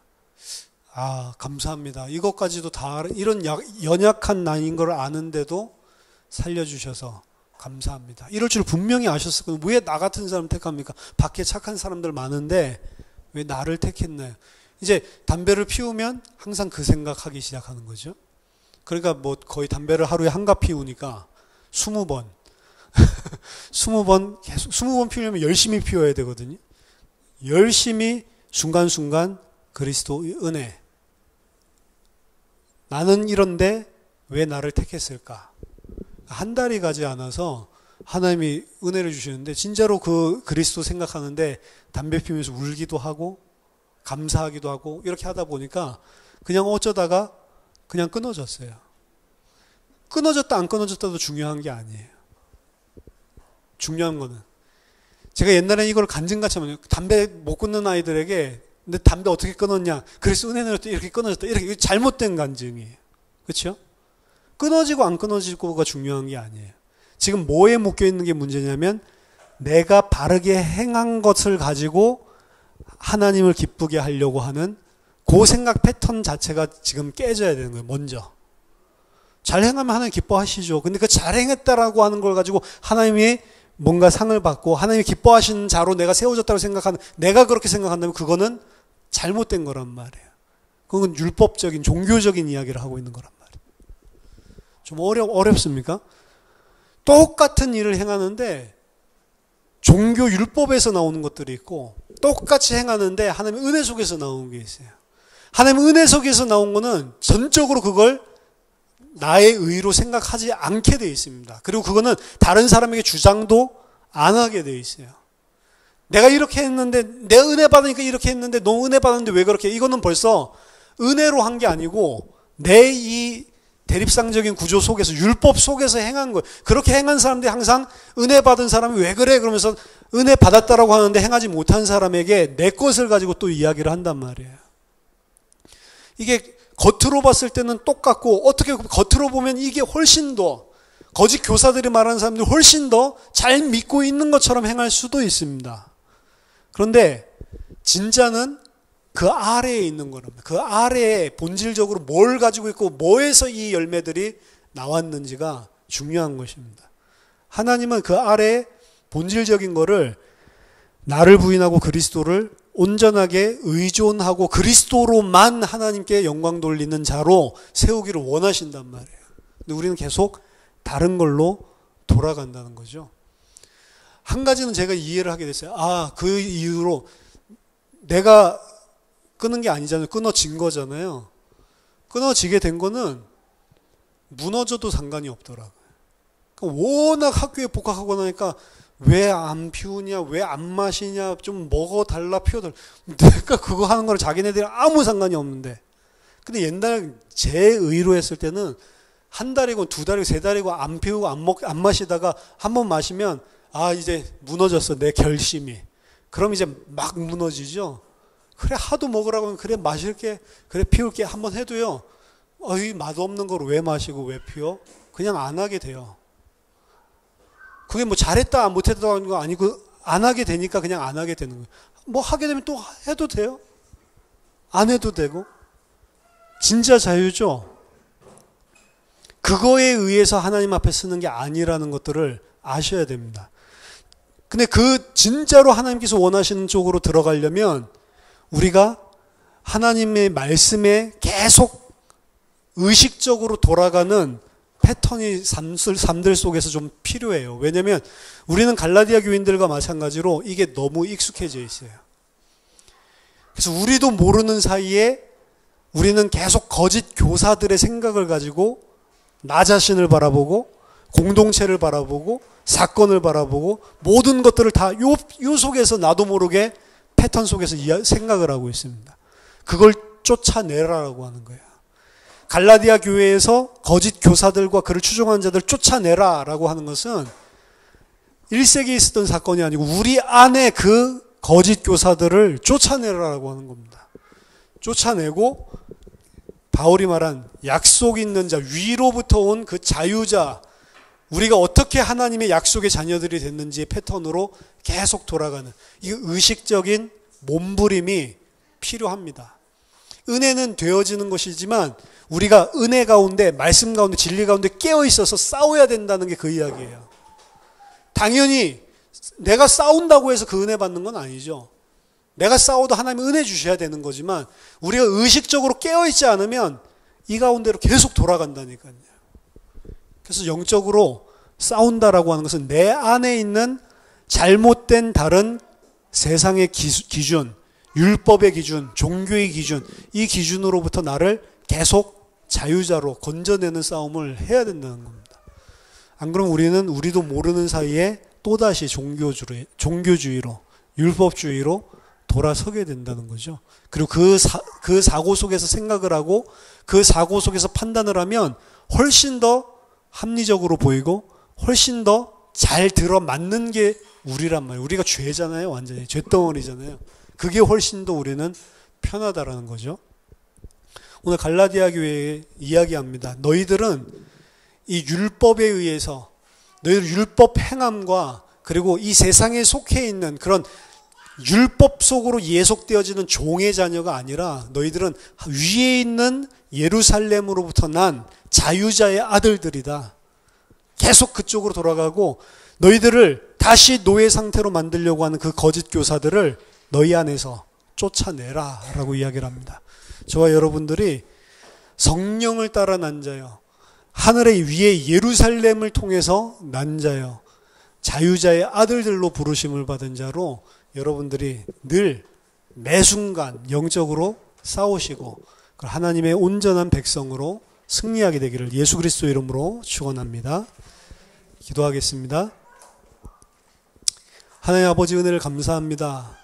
아, 감사합니다. 이것까지도 다 이런 연약한 나인 걸 아는데도 살려주셔서 감사합니다. 이럴 줄 분명히 아셨었거든요. 왜 나 같은 사람 택합니까? 밖에 착한 사람들 많은데 왜 나를 택했나요? 이제 담배를 피우면 항상 그 생각하기 시작하는 거죠. 그러니까 뭐 거의 담배를 하루에 한갑 피우니까 20번 20번 계속 20번 피우려면 열심히 피워야 되거든요. 열심히 순간순간 그리스도 은혜. 나는 이런데 왜 나를 택했을까? 한 달이 가지 않아서 하나님이 은혜를 주시는데 진짜로 그 그리스도 생각하는데 담배 피우면서 울기도 하고 감사하기도 하고 이렇게 하다 보니까 그냥 어쩌다가 그냥 끊어졌어요. 끊어졌다 안 끊어졌다도 중요한 게 아니에요. 중요한 거는 제가 옛날에 이걸 간증같이 하면 담배 못 끊는 아이들에게 근데 담배 어떻게 끊었냐? 그래서 은혜는 이렇게 끊어졌다. 이렇게 잘못된 간증이에요. 그렇죠? 끊어지고 안 끊어지고가 중요한 게 아니에요. 지금 뭐에 묶여 있는 게 문제냐면 내가 바르게 행한 것을 가지고 하나님을 기쁘게 하려고 하는 그 생각 패턴 자체가 지금 깨져야 되는 거예요. 먼저. 잘 행하면 하나님 기뻐하시죠. 근데 그 잘 행했다라고 하는 걸 가지고 하나님이 뭔가 상을 받고 하나님이 기뻐하시는 자로 내가 세워졌다고 생각하는 내가 그렇게 생각한다면 그거는 잘못된 거란 말이에요. 그건 율법적인 종교적인 이야기를 하고 있는 거란 말이에요. 좀 어렵습니까? 똑같은 일을 행하는데 종교 율법에서 나오는 것들이 있고 똑같이 행하는데 하나님의 은혜 속에서 나오는 게 있어요. 하나님의 은혜 속에서 나온 거는 전적으로 그걸 나의 의로 생각하지 않게 되어 있습니다. 그리고 그거는 다른 사람에게 주장도 안 하게 되어 있어요. 내가 이렇게 했는데 내가 은혜 받으니까 이렇게 했는데 너 은혜 받았는데 왜 그렇게 해? 이거는 벌써 은혜로 한 게 아니고 내 이 대립상적인 구조 속에서 율법 속에서 행한 거예요. 그렇게 행한 사람들이 항상 은혜 받은 사람이 왜 그래? 그러면서 은혜 받았다라고 하는데 행하지 못한 사람에게 내 것을 가지고 또 이야기를 한단 말이에요. 이게 겉으로 봤을 때는 똑같고 어떻게 겉으로 보면 이게 훨씬 더 거짓 교사들이 말하는 사람들이 훨씬 더 잘 믿고 있는 것처럼 행할 수도 있습니다. 그런데 진짜는 그 아래에 있는 거랍니다. 그 아래에 본질적으로 뭘 가지고 있고 뭐에서 이 열매들이 나왔는지가 중요한 것입니다. 하나님은 그 아래에 본질적인 거를 나를 부인하고 그리스도를 온전하게 의존하고 그리스도로만 하나님께 영광 돌리는 자로 세우기를 원하신단 말이에요. 근데 우리는 계속 다른 걸로 돌아간다는 거죠. 한 가지는 제가 이해를 하게 됐어요. 아, 그 이유로 내가 끊은 게 아니잖아요. 끊어진 거잖아요. 끊어지게 된 거는 무너져도 상관이 없더라고요. 그러니까 워낙 학교에 복학하고 나니까 왜 안 피우냐, 왜 안 마시냐, 좀 먹어달라, 피워달라. 내가 그거 하는 거랑 자기네들이 아무 상관이 없는데. 근데 옛날 제 의로 했을 때는 한 달이고 두 달이고 세 달이고 안 피우고 안 마시다가 한 번 마시면 아, 이제 무너졌어, 내 결심이. 그럼 이제 막 무너지죠. 그래, 하도 먹으라고 하면 그래, 마실게, 그래, 피울게 한번 해도요. 이 맛없는 걸 왜 마시고 왜 피워? 그냥 안 하게 돼요. 그게 뭐 잘했다 못했다 하는 거 아니고 안 하게 되니까 그냥 안 하게 되는 거예요. 뭐 하게 되면 또 해도 돼요. 안 해도 되고. 진짜 자유죠. 그거에 의해서 하나님 앞에 쓰는 게 아니라는 것들을 아셔야 됩니다. 근데 그 진짜로 하나님께서 원하시는 쪽으로 들어가려면 우리가 하나님의 말씀에 계속 의식적으로 돌아가는 패턴이 삶들 속에서 좀 필요해요. 왜냐하면 우리는 갈라디아 교인들과 마찬가지로 이게 너무 익숙해져 있어요. 그래서 우리도 모르는 사이에 우리는 계속 거짓 교사들의 생각을 가지고 나 자신을 바라보고 공동체를 바라보고 사건을 바라보고 모든 것들을 다 요 속에서 나도 모르게 패턴 속에서 생각을 하고 있습니다. 그걸 쫓아내라라고 하는 거예요. 갈라디아 교회에서 거짓 교사들과 그를 추종하는 자들 쫓아내라라고 하는 것은 1세기에 있었던 사건이 아니고 우리 안에 그 거짓 교사들을 쫓아내라라고 하는 겁니다. 쫓아내고 바울이 말한 약속 있는 자, 위로부터 온 그 자유자, 우리가 어떻게 하나님의 약속의 자녀들이 됐는지의 패턴으로 계속 돌아가는 이 의식적인 몸부림이 필요합니다. 은혜는 되어지는 것이지만 우리가 은혜 가운데, 말씀 가운데, 진리 가운데 깨어 있어서 싸워야 된다는 게 그 이야기예요. 당연히 내가 싸운다고 해서 그 은혜 받는 건 아니죠. 내가 싸워도 하나님이 은혜 주셔야 되는 거지만 우리가 의식적으로 깨어 있지 않으면 이 가운데로 계속 돌아간다니까요. 그래서 영적으로 싸운다라고 하는 것은 내 안에 있는 잘못된 다른 세상의 기준, 율법의 기준, 종교의 기준, 이 기준으로부터 나를 계속 자유자로 건져내는 싸움을 해야 된다는 겁니다. 안 그러면 우리도 모르는 사이에 또다시 종교주의로, 율법주의로 돌아서게 된다는 거죠. 그리고 그 사고 속에서 생각을 하고 그 사고 속에서 판단을 하면 훨씬 더 합리적으로 보이고 훨씬 더 잘 들어맞는 게 우리란 말이에요. 우리가 죄잖아요. 완전히 죄덩어리잖아요. 그게 훨씬 더 우리는 편하다라는 거죠. 오늘 갈라디아 교회에 이야기합니다. 너희들은 이 율법에 의해서 너희들 율법 행함과 그리고 이 세상에 속해 있는 그런 율법 속으로 예속되어지는 종의 자녀가 아니라 너희들은 위에 있는 예루살렘으로부터 난 자유자의 아들들이다. 계속 그쪽으로 돌아가고 너희들을 다시 노예 상태로 만들려고 하는 그 거짓 교사들을 너희 안에서 쫓아내라 라고 이야기를 합니다. 저와 여러분들이 성령을 따라 난 자요, 하늘의 위에 예루살렘을 통해서 난 자요, 자유자의 아들들로 부르심을 받은 자로 여러분들이 늘 매순간 영적으로 싸우시고 하나님의 온전한 백성으로 승리하게 되기를 예수 그리스도 이름으로 축원합니다. 기도하겠습니다. 하나님 아버지 은혜를 감사합니다.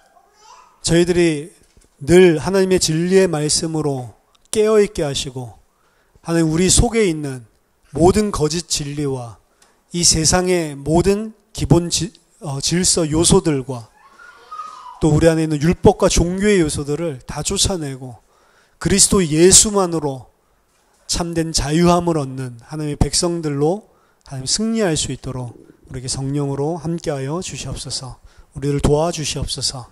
저희들이 늘 하나님의 진리의 말씀으로 깨어있게 하시고 하나님 우리 속에 있는 모든 거짓 진리와 이 세상의 모든 기본 질서 요소들과 또 우리 안에 있는 율법과 종교의 요소들을 다 쫓아내고 그리스도 예수만으로 참된 자유함을 얻는 하나님의 백성들로 하나님 승리할 수 있도록 우리에게 성령으로 함께하여 주시옵소서. 우리를 도와주시옵소서.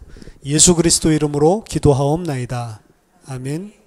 예수 그리스도 이름으로 기도하옵나이다. 아멘.